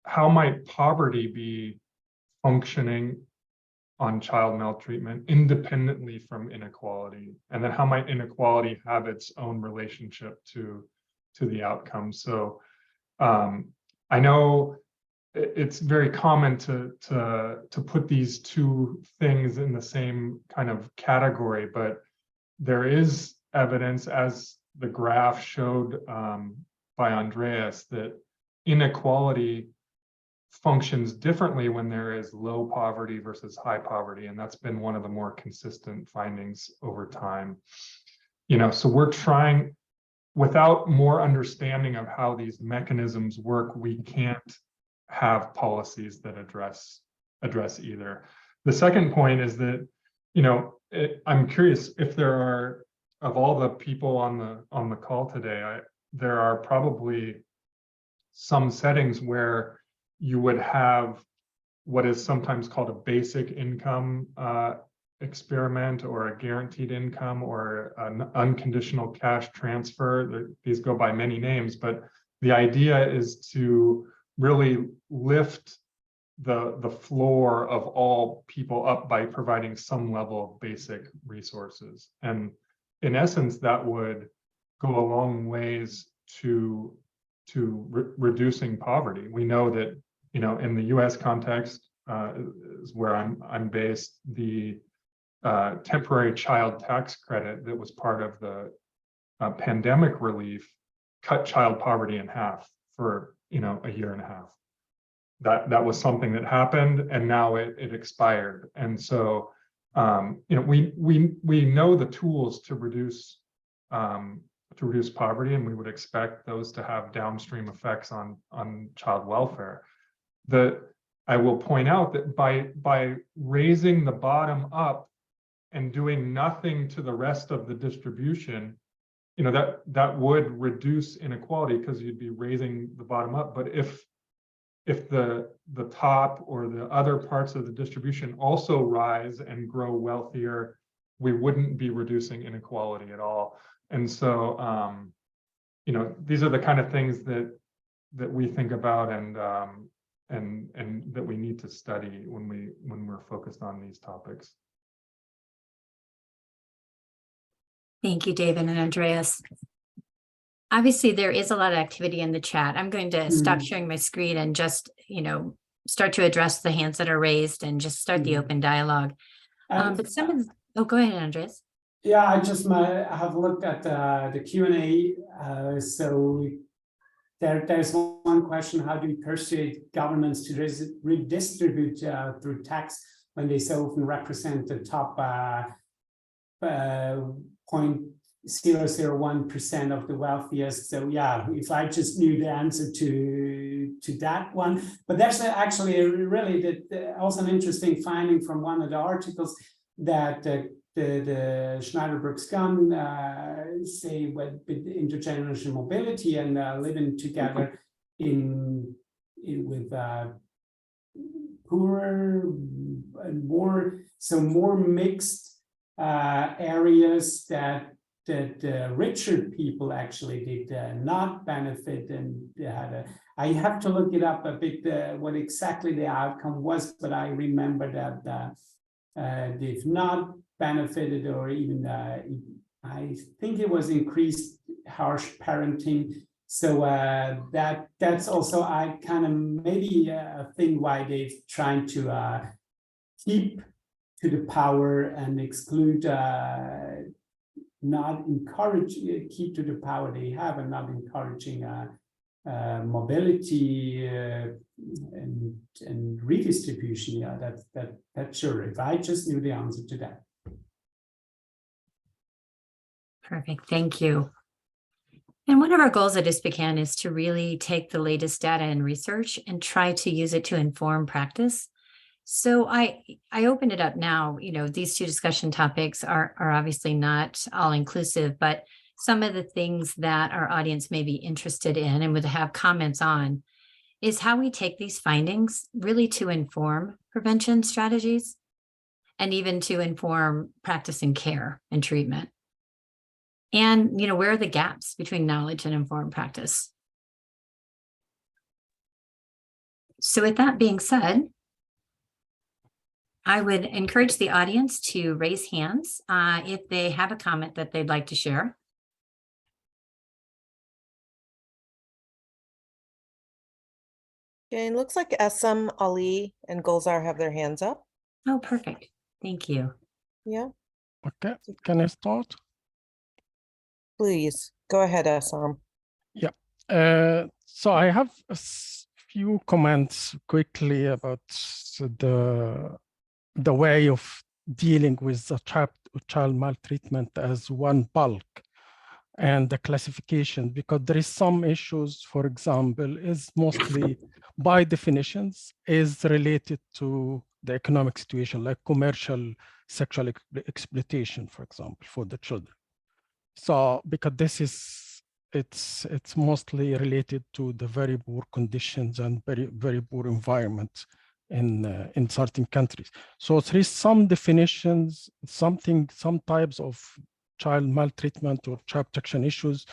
how might poverty be functioning on child maltreatment independently from inequality, and then how might inequality have its own relationship to the outcome. So I know it's very common to put these two things in the same kind of category, but there is evidence, as the graph showed by Andreas, that inequality functions differently when there is low poverty versus high poverty, and that's been one of the more consistent findings over time. So we're trying, without more understanding of how these mechanisms work, we can't have policies that address either. The second point is that, I'm curious if there are, of all the people on the call today, there are probably some settings where you would have what is sometimes called a basic income experiment, or a guaranteed income, or an unconditional cash transfer. These go by many names, but the idea is to really lift the floor of all people up by providing some level of basic resources. And in essence, that would go a long ways to reducing poverty. We know that, in the US context, is where I'm based, the temporary child tax credit that was part of the pandemic relief cut child poverty in half for a year and a half. That was something that happened, and now it expired. And so we know the tools to reduce poverty, and we would expect those to have downstream effects on child welfare. I will point out that by raising the bottom up and doing nothing to the rest of the distribution, you know, that would reduce inequality because you'd be raising the bottom up. But if the top or the other parts of the distribution also rise and grow wealthier, we wouldn't be reducing inequality at all. And so, you know, these are the kind of things that we think about and that we need to study when we're focused on these topics. Thank you, David and Andreas. Obviously, there is a lot of activity in the chat. I'm going to stop sharing my screen and just, you know, start to address the hands that are raised and just start the open dialogue. But some of oh, go ahead, Andreas. Yeah, I just have looked at the Q&A. So there's one question: how do you persuade governments to redistribute through tax when they so often represent the top 0.001% of the wealthiest? So yeah, if I just knew the answer to that one. But there's actually really also an interesting finding from one of the articles that the Schneider-Brooks-Gunn say with intergenerational mobility and living together with poorer and more mixed areas, that richer people actually did not benefit, and I have to look it up a bit what exactly the outcome was, but I remember that they've not benefited, or even I think it was increased harsh parenting. So that's also I kind of maybe a thing why they've trying to keep to the power and exclude, not encourage, keep to the power they have, and not encouraging mobility and redistribution. Yeah, that's sure. If I just knew the answer to that. Perfect, thank you. And one of our goals at ISPCAN is to really take the latest data and research and try to use it to inform practice. So I open it up now. You know, these two discussion topics are obviously not all inclusive, but some of the things that our audience may be interested in and would have comments on is how we take these findings really to inform prevention strategies and even to inform practice and care and treatment. And, you know, where are the gaps between knowledge and informed practice? So with that being said, I would encourage the audience to raise hands if they have a comment that they'd like to share. Okay, it looks like Essam, Ali, and Gulzar have their hands up. Oh, perfect. Thank you. Yeah, Okay, can I start? please go ahead, Essam. Yeah. So I have a few comments quickly about the way of dealing with the child maltreatment as one bulk and the classification, because there is some issues, for example, is mostly by definitions is related to the economic situation, like commercial sexual exploitation, for example, for the children. So because this is, it's mostly related to the very poor conditions and very poor environment in certain countries. So there is some definitions, some types of child maltreatment or child protection issues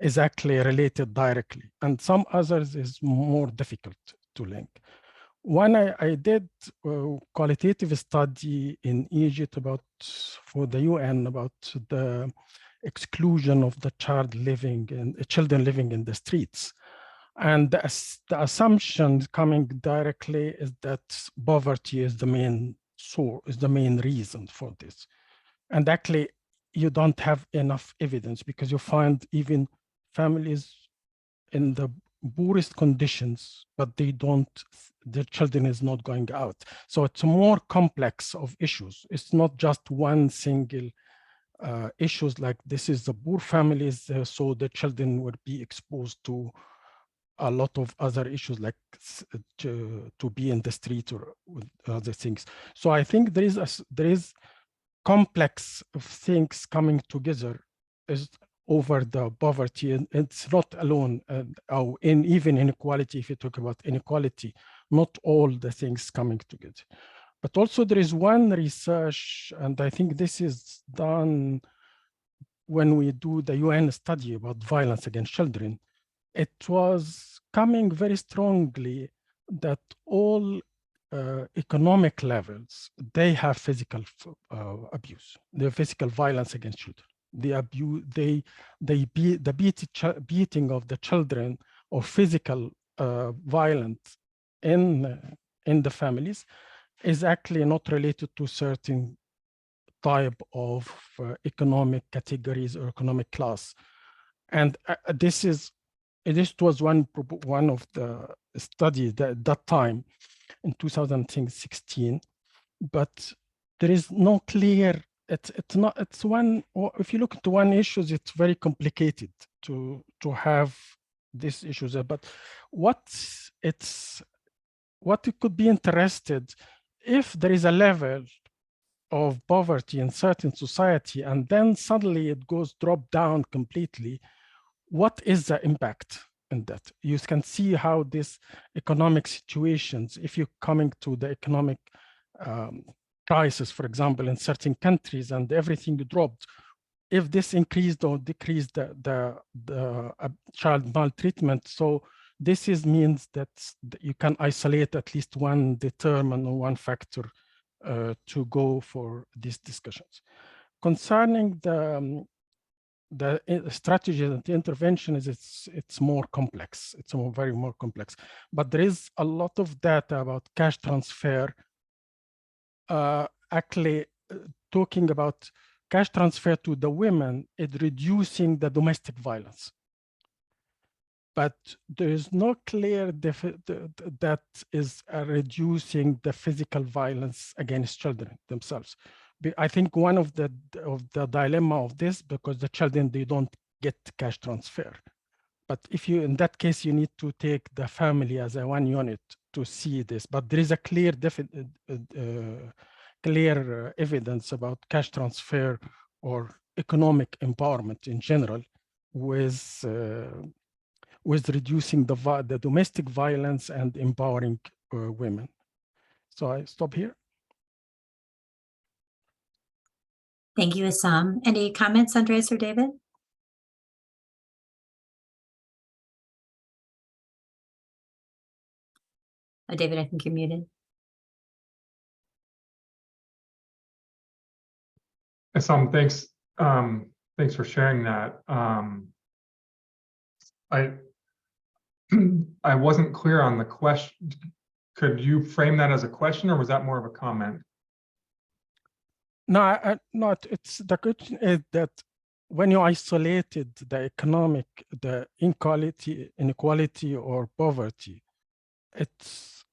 is actually related directly, and some others is more difficult to link. When I did a qualitative study in Egypt for the UN about the exclusion of the children living in the streets. And the assumption coming directly is that poverty is the main source, is the main reason for this. And actually, you don't have enough evidence, because you find even families in the poorest conditions, but their children is not going out. So it's a more complex of issues. It's not just one single issues like this is the poor families, so the children would be exposed to a lot of other issues like to be in the street or other things. So I think there is complex of things coming together. Is over the poverty. And it's not alone, or even inequality. If you talk about inequality, not all the things coming together. But also there is one research, and I think this is done when we do the UN study about violence against children. It was coming very strongly that all economic levels, they have physical abuse, the physical violence against children. The abuse, the beating of the children, or physical violence in the families, is actually not related to certain type of economic categories or economic class. And this was one of the studies that time in 2016, but there is no clear, it's one, if you look at one issues, it's very complicated to have these issues. But what it could be interested, if there is a level of poverty in certain society and then suddenly it goes drop down completely, what is the impact in that? You can see how this economic situations, if you're coming to the economic crisis, for example, in certain countries, and everything dropped, if this increased or decreased the child maltreatment. So this means that you can isolate at least one determinant or one factor to go for these discussions. Concerning the strategy and the intervention, it's more complex. It's very more complex. But there is a lot of data about cash transfer, actually talking about cash transfer to the women is reducing the domestic violence. But there is no clear that is reducing the physical violence against children themselves. I think one of the dilemma of this, because the children, they don't get cash transfer. But if you, in that case, you need to take the family as a one unit to see this. But there is a clear evidence about cash transfer or economic empowerment in general with reducing the domestic violence and empowering women. So I stop here. Thank you, Issam. Any comments, Andreas or David? David, I think you're muted. Issam, thanks. Thanks for sharing that. I wasn't clear on the question. Could you frame that as a question, or was that more of a comment? No, it's the question is that when you isolated the economic, the inequality or poverty, it's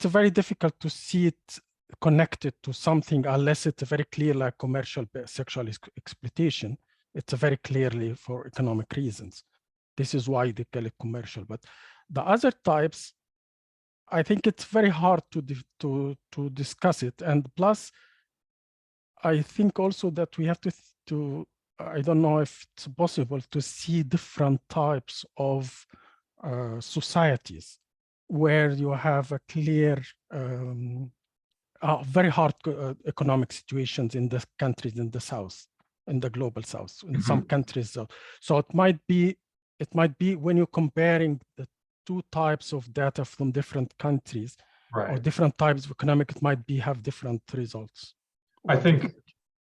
very difficult to see it connected to something unless it's very clear, like commercial sexual exploitation. It's very clearly for economic reasons. This is why they call it commercial. But the other types, I think it's very hard to discuss it. And plus, I think also that we have to I don't know if it's possible to see different types of societies where you have a clear, very hard economic situations in the countries in the South, in the global South, in some countries. So it might be when you're comparing the two types of data from different countries, right, or different types of economic, it might have different results. I think,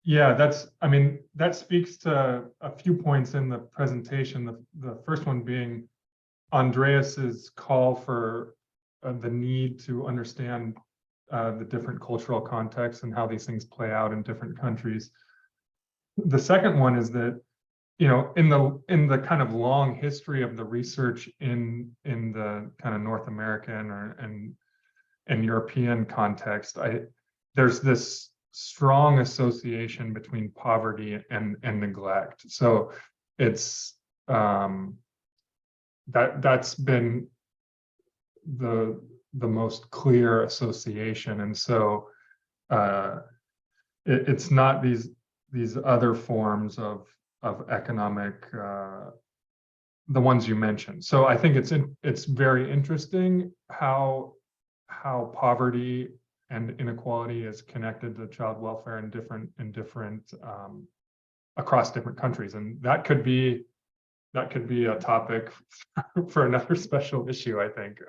yeah, that speaks to a few points in the presentation. The first one being Andreas's call for the need to understand the different cultural contexts and how these things play out in different countries. The second one is that, you know, in the kind of long history of the research in the kind of North American and European context, there's this strong association between poverty and neglect. So it's that's been the most clear association, and so it's not these other forms of economic, the ones you mentioned. So I think it's very interesting how poverty and inequality is connected to child welfare in different across different countries, and that could be a topic for another special issue, I think.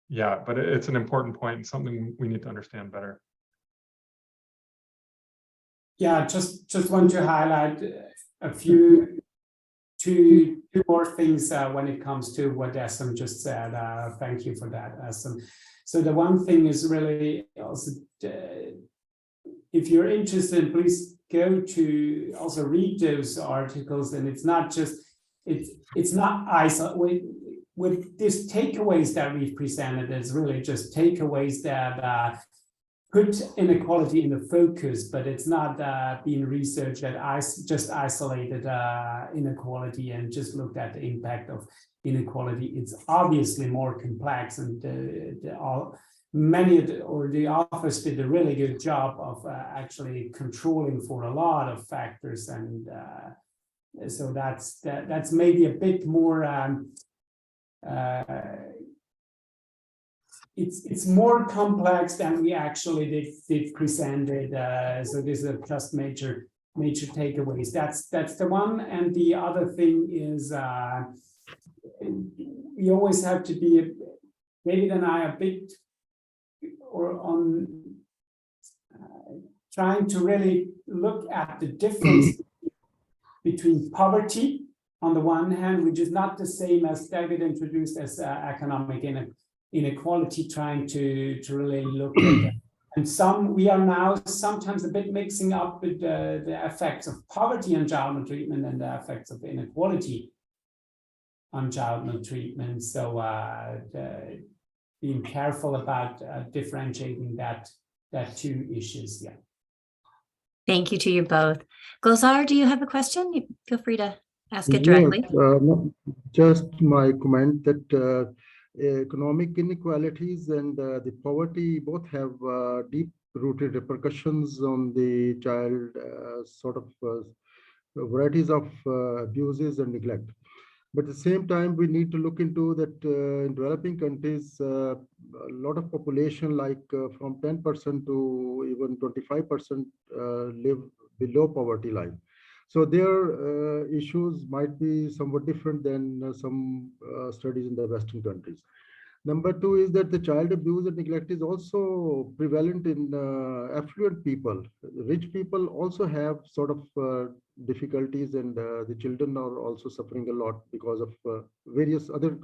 Yeah, but it's an important point and something we need to understand better. Yeah, just want to highlight a few two more things when it comes to what Essam just said. Thank you for that, Essam. So the one thing is really also, if you're interested, please go to also read those articles. And it's not just, it's not isolated. With these takeaways that we've presented, it's really just takeaways that put inequality in the focus, but it's not being researched that just isolated inequality and just looked at the impact of inequality. It's obviously more complex, and the authors did a really good job of actually controlling for a lot of factors, and so that's maybe a bit more. It's more complex than we actually did presented. So these are just major takeaways. That's the one. And the other thing is we always have to be, David and I, a bit or on trying to really look at the difference between poverty on the one hand, which is not the same as David introduced as economic inequality, trying to really look at that. And we are now sometimes a bit mixing up with the effects of poverty on child maltreatment and the effects of inequality on child maltreatment. So being careful about differentiating that two issues. Yeah. Thank you to you both. Gulzar, do you have a question? Feel free to ask it directly. Yes, no, just my comment that economic inequalities and the poverty both have deep-rooted repercussions on the child, varieties of abuses and neglect. But at the same time, we need to look into that in developing countries, a lot of population, like from 10% to even 25%, live below poverty line. So their issues might be somewhat different than some studies in the Western countries. Number two is that the child abuse and neglect is also prevalent in affluent people. Rich people also have sort of difficulties, and the children are also suffering a lot because of various other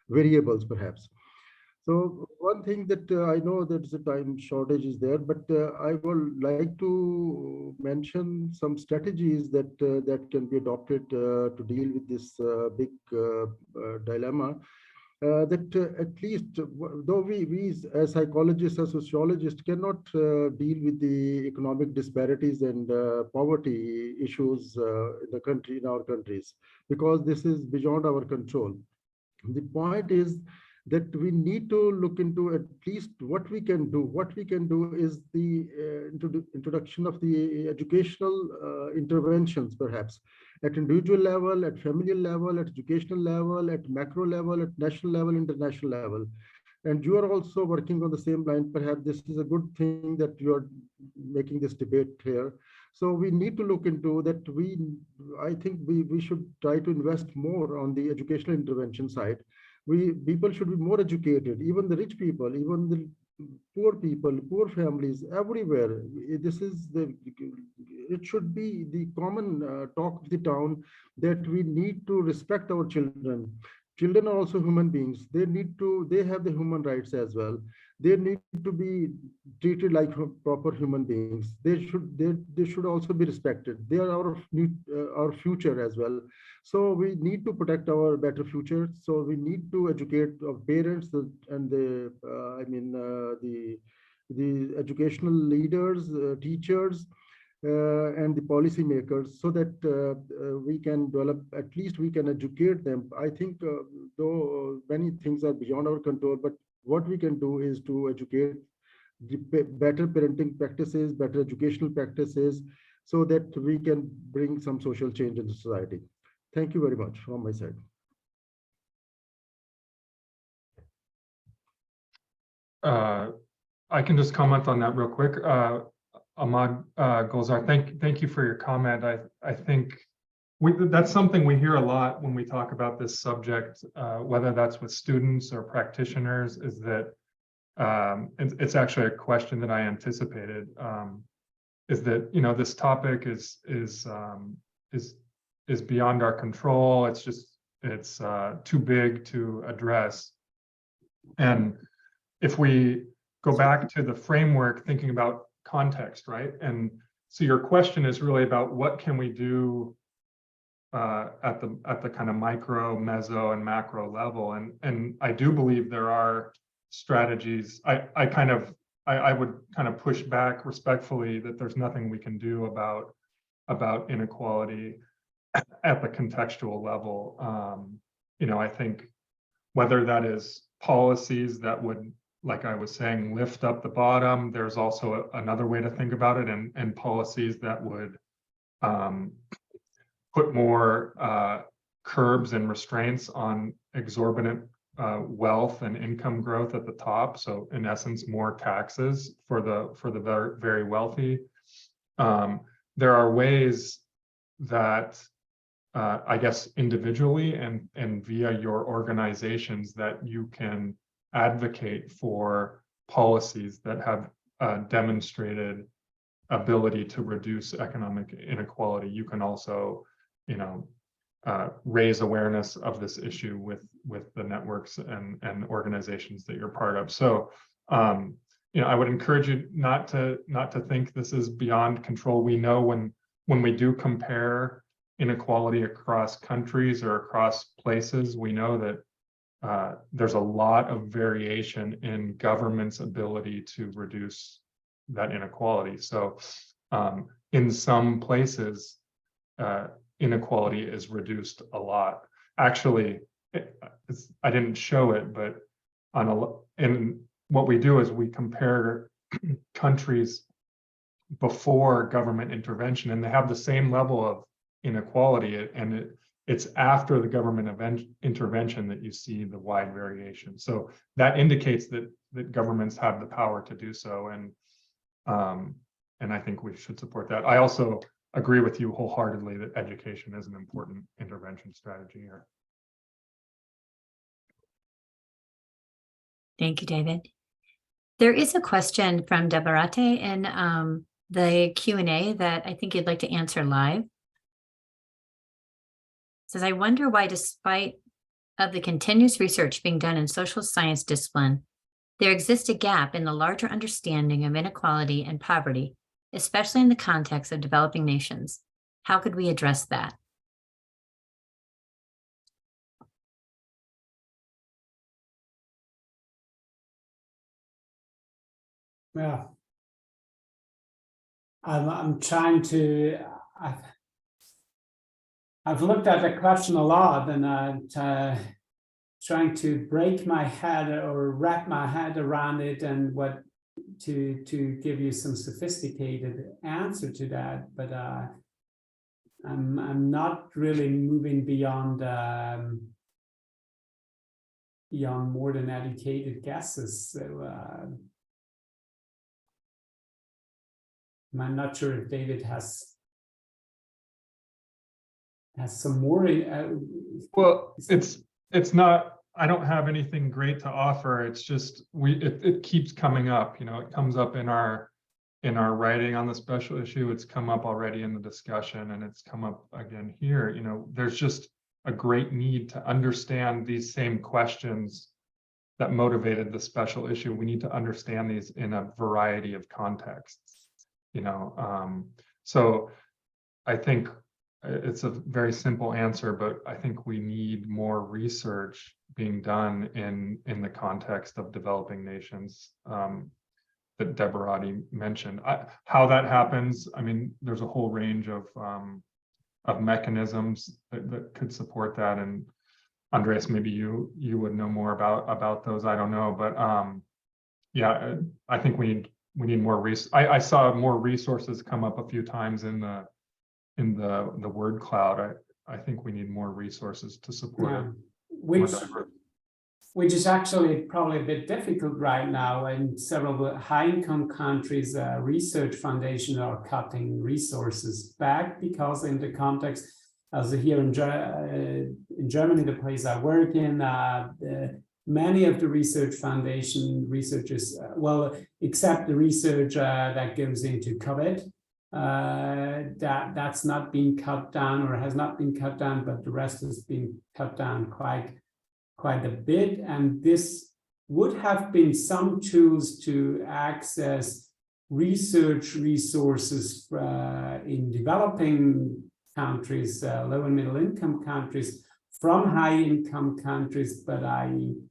variables, perhaps. So one thing that I know that the time shortage is there, but I would like to mention some strategies that that can be adopted to deal with this big dilemma. That at least, though we as psychologists or sociologists cannot deal with the economic disparities and poverty issues in our countries, because this is beyond our control. The point is that we need to look into at least what we can do. What we can do is the introduction of the educational interventions, perhaps at individual level, at familial level, at educational level, at macro level, at national level, international level. And you are also working on the same line. Perhaps this is a good thing that you are making this debate here. So we need to look into that. I think we should try to invest more on the educational intervention side. People should be more educated, even the rich people, even the poor people, poor families, everywhere. It should be the common talk of the town that we need to respect our children. Children are also human beings. They have the human rights as well. They need to be treated like proper human beings. They should also be respected. They are our future as well. So we need to protect our better future. So we need to educate our parents and the educational leaders, teachers, and the policymakers, so that we can develop, at least we can educate them. I think though many things are beyond our control, but what we can do is to educate the better parenting practices, better educational practices, so that we can bring some social change in the society. Thank you very much from my side. I can just comment on that real quick. Ahmad Gulzar, thank you for your comment. I think that's something we hear a lot when we talk about this subject, whether that's with students or practitioners, is that it's actually a question that I anticipated. Is that, you know, this topic is beyond our control. It's too big to address. And if we go back to the framework, thinking about context, right? And so your question is really about what can we do at the kind of micro, meso, and macro level. And I do believe there are strategies. I would kind of push back respectfully that there's nothing we can do about inequality at the contextual level. You know, I think whether that is policies that would, like I was saying, lift up the bottom, there's also another way to think about it, and policies that would put more curbs and restraints on exorbitant wealth and income growth at the top. So in essence, more taxes for the very wealthy. There are ways that I guess individually and via your organizations that you can advocate for policies that have demonstrated ability to reduce economic inequality. You can also, you know, raise awareness of this issue with the networks and organizations that you're part of. So, you know, I would encourage you not to think this is beyond control. We know when we do compare inequality across countries or across places, we know that there's a lot of variation in government's ability to reduce that inequality. So in some places, inequality is reduced a lot. Actually, I didn't show it, but and what we do is we compare countries before government intervention, and they have the same level of inequality, and it's after the government intervention that you see the wide variation. So that indicates that governments have the power to do so, and I think we should support that. I also agree with you wholeheartedly that education is an important intervention strategy here. Thank you, David. There is a question from Debarate in the Q&A that I think you'd like to answer live. It says, I wonder why, despite of the continuous research being done in social science discipline, there exists a gap in the larger understanding of inequality and poverty, especially in the context of developing nations. How could we address that? Well, I'm trying to. I've looked at the question a lot, and I'm trying to break my head or wrap my head around it, and what to give you some sophisticated answer to that. But I'm not really moving beyond more than educated guesses. So I'm not sure if David has some more. Well, it's not. I don't have anything great to offer. It's just it keeps coming up. You know, it comes up in our writing on the special issue. It's come up already in the discussion, and it's come up again here. You know, there's just a great need to understand these same questions that motivated the special issue. We need to understand these in a variety of contexts. You know, so I think it's a very simple answer, but I think we need more research being done in the context of developing nations that Deborah mentioned. How that happens, I mean, there's a whole range of mechanisms that could support that. And Andreas, maybe you would know more about those. I don't know, but yeah, I think we need we need more I saw more resources come up a few times in the word cloud. I think we need more resources to support it. Which is actually probably a bit difficult right now. In several high-income countries, research foundations are cutting resources back because in the context, as here in Germany, the place I work in, many of the research foundation researchers, well, except the research that goes into COVID, that's not been cut down or has not been cut down, but the rest has been cut down quite a bit. And this would have been some tools to access research resources in developing countries, low and middle income countries, from high income countries. But I'm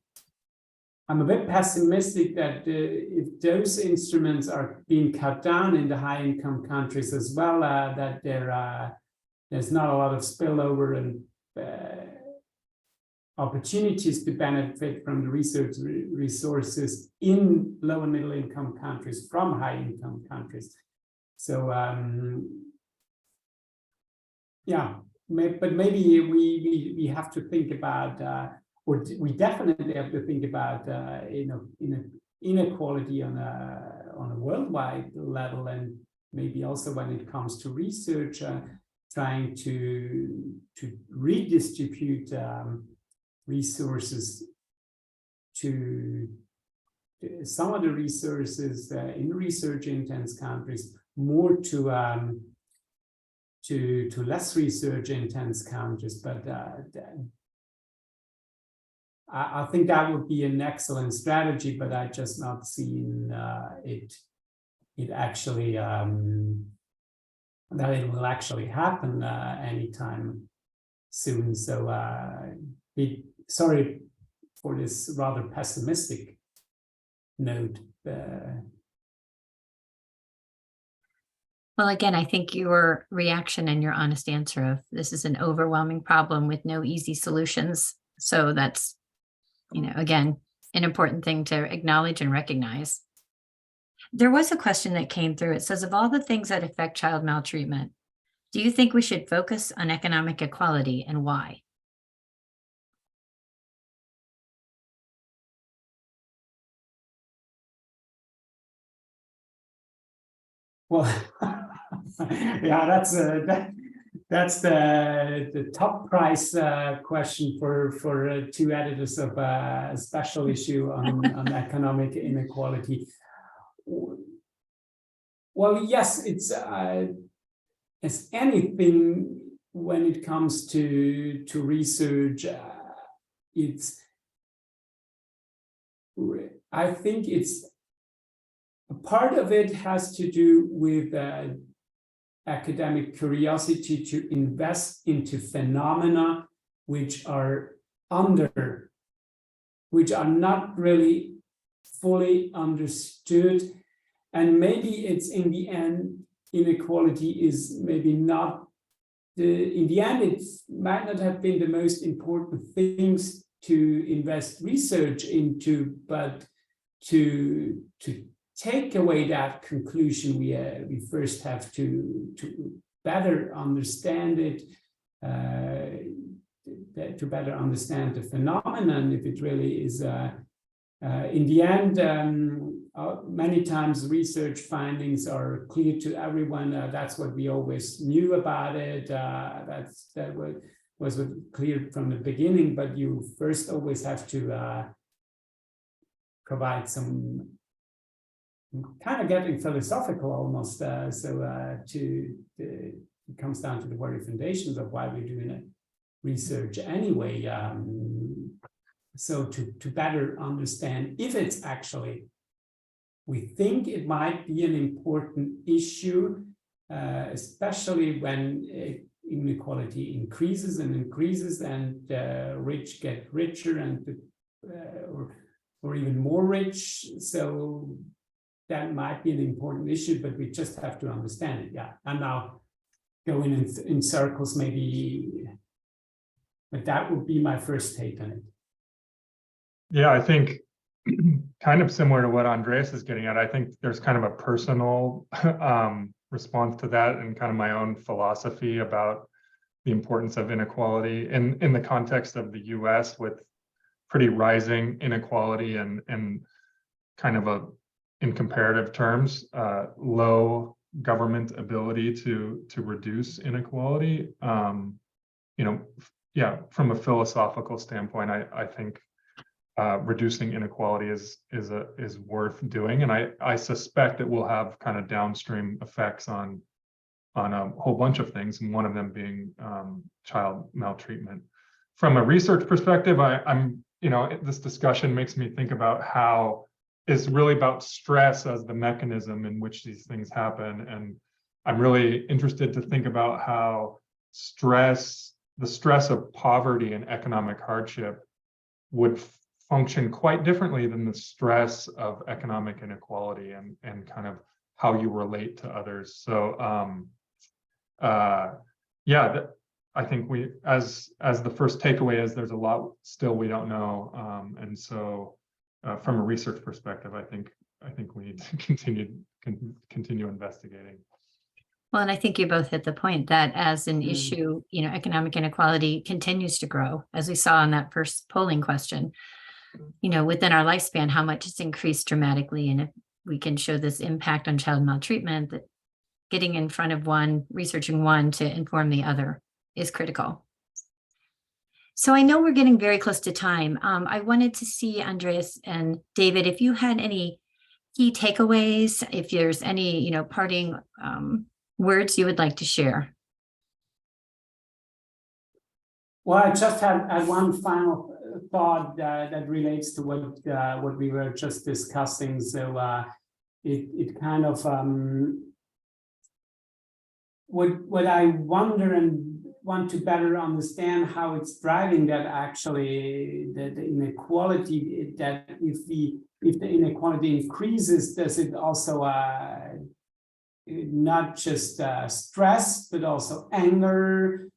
a bit pessimistic that if those instruments are being cut down in the high income countries as well, that there's not a lot of spillover and opportunities to benefit from the research resources in low and middle income countries from high income countries. So yeah, but maybe we have to think about, or we definitely have to think about inequality on a worldwide level, and maybe also when it comes to research, trying to redistribute resources to some of the resources in research intense countries, more to less research intense countries. But I think that would be an excellent strategy, but I just not seen it actually that it will actually happen anytime soon. So sorry for this rather pessimistic note. Well, again, I think your reaction and your honest answer of this is an overwhelming problem with no easy solutions. So that's, again, an important thing to acknowledge and recognize. There was a question that came through. It says, of all the things that affect child maltreatment, do you think we should focus on economic equality, and why? Well, yeah, that's the top prize question for two editors of a special issue on economic inequality. Well, yes, it's as anything when it comes to research. I think it's a part of it has to do with academic curiosity to invest into phenomena which are not really fully understood. And maybe it's in the end, inequality is maybe not in the end, it might not have been the most important things to invest research into, but to take away that conclusion, we first have to better understand it, to better understand the phenomenon, if it really is. In the end, many times research findings are clear to everyone. That's what we always knew about it. That was clear from the beginning. But you first always have to provide some kind of getting philosophical almost. It comes down to the very foundations of why we're doing research anyway. So to better understand if it's actually, we think it might be an important issue, especially when inequality increases and rich get richer and or even more rich. So that might be an important issue, but we just have to understand it. Yeah, I'm now going in circles maybe, but that would be my first take on it. Yeah, I think kind of similar to what Andreas is getting at. I think there's kind of a personal response to that and kind of my own philosophy about the importance of inequality in the context of the US with pretty rising inequality and kind of in comparative terms, low government ability to reduce inequality. Yeah, from a philosophical standpoint, I think reducing inequality is worth doing, and I suspect it will have kind of downstream effects on a whole bunch of things, and one of them being child maltreatment. From a research perspective, this discussion makes me think about how it's really about stress as the mechanism in which these things happen, and I'm really interested to think about how the stress of poverty and economic hardship would function quite differently than the stress of economic inequality and kind of how you relate to others. So yeah, I think as the first takeaway is there's a lot still we don't know, and so from a research perspective, I think we need to continue investigating. Well, and I think you both hit the point that as an issue, economic inequality continues to grow, as we saw in that first polling question. Within our lifespan, how much it's increased dramatically, and if we can show this impact on child maltreatment, that getting in front of one, researching one to inform the other is critical. So I know we're getting very close to time. I wanted to see, Andreas and David, if you had any key takeaways, if there's any, parting words you would like to share. Well, I just had one final thought that relates to what we were just discussing. So it kind of what I wonder and want to better understand how it's driving that actually the inequality, that if the inequality increases, does it also not just stress but also anger?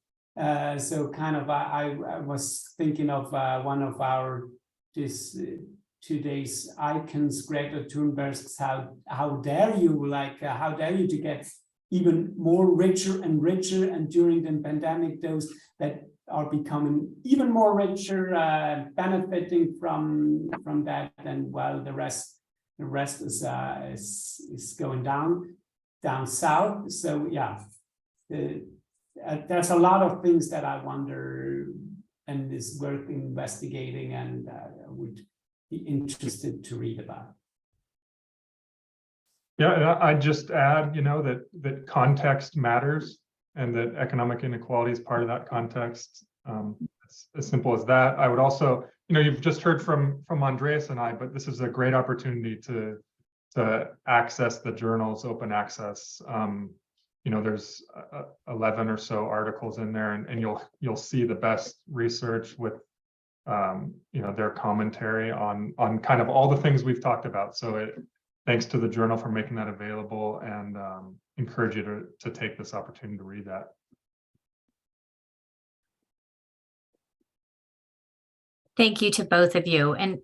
So kind of I was thinking of one of our today's icons, Greta Thunberg's how dare you, how dare you to get even more richer and richer, and during the pandemic those that are becoming even more richer benefiting from that, and while the rest is going down south. So yeah, there's a lot of things that I wonder and is worth investigating, and would be interested to read about. Yeah, I'd just add, that context matters, and that economic inequality is part of that context. It's as simple as that. I would also, you've just heard from Andreas and I, but this is a great opportunity to access the journal's open access. There's 11 or so articles in there, and you'll see the best research with their commentary on kind of all the things we've talked about. So thanks to the journal for making that available, and encourage you to take this opportunity to read that. Thank you to both of you. And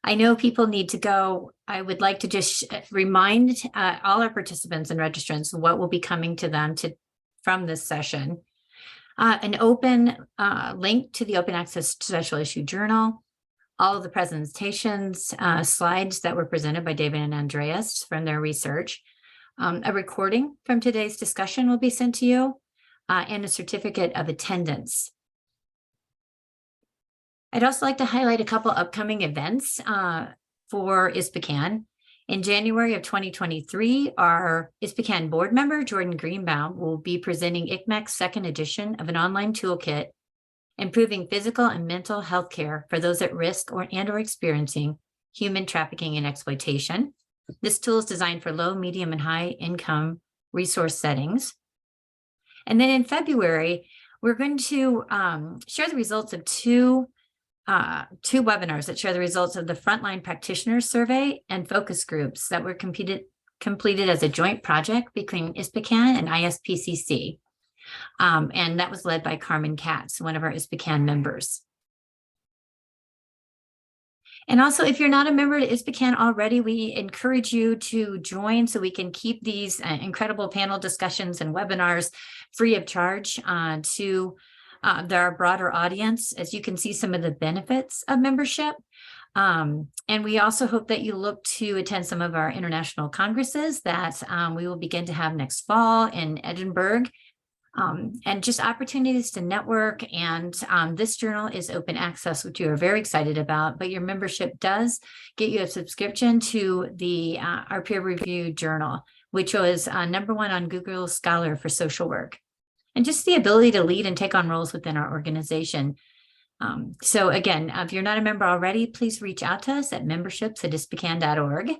I know people need to go. I would like to just remind all our participants and registrants what will be coming to them from this session. An open link to the Open Access Special Issue Journal, all of the presentations, slides that were presented by David and Andreas from their research. A recording from today's discussion will be sent to you, and a certificate of attendance. I'd also like to highlight a couple upcoming events for ISPCAN. In January of 2023, our ISPCAN board member, Jordan Greenbaum, will be presenting ICMEC's second edition of an online toolkit, improving physical and mental health care for those at risk or experiencing human trafficking and exploitation. This tool is designed for low, medium, and high income resource settings. And then in February, we're going to share the results of two webinars that share the results of the Frontline Practitioner Survey and focus groups that were completed as a joint project between ISPCAN and ISPCC. And that was led by Carmen Katz, one of our ISPCAN members. And also, if you're not a member of ISPCAN already, we encourage you to join so we can keep these incredible panel discussions and webinars free of charge to our broader audience, as you can see some of the benefits of membership. And we also hope that you look to attend some of our international congresses that we will begin to have next fall in Edinburgh. And just opportunities to network. And this journal is open access, which we are very excited about, but your membership does get you a subscription to our peer review journal, which was #1 on Google Scholar for social work. And just the ability to lead and take on roles within our organization. So again, if you're not a member already, please reach out to us at memberships@ispacan.org.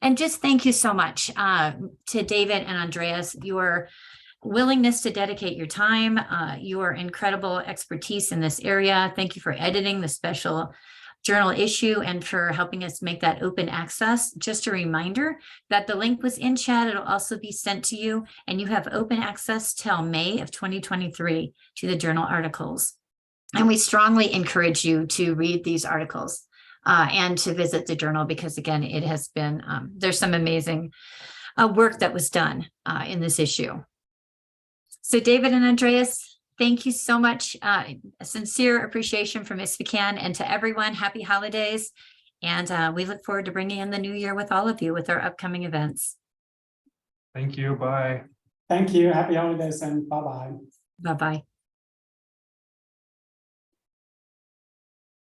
And just thank you so much to David and Andreas. Your willingness to dedicate your time, your incredible expertise in this area. Thank you for editing the special journal issue and for helping us make that open access. Just a reminder that the link was in chat. It'll also be sent to you, and you have open access till May of 2023 to the journal articles. And we strongly encourage you to read these articles and to visit the journal, because again, it has been, there's some amazing work that was done in this issue. So David and Andreas, thank you so much. A sincere appreciation from ISPCAN, and to everyone, happy holidays. And we look forward to bringing in the new year with all of you with our upcoming events. Thank you. Bye. Thank you. Happy holidays and bye-bye. Bye-bye.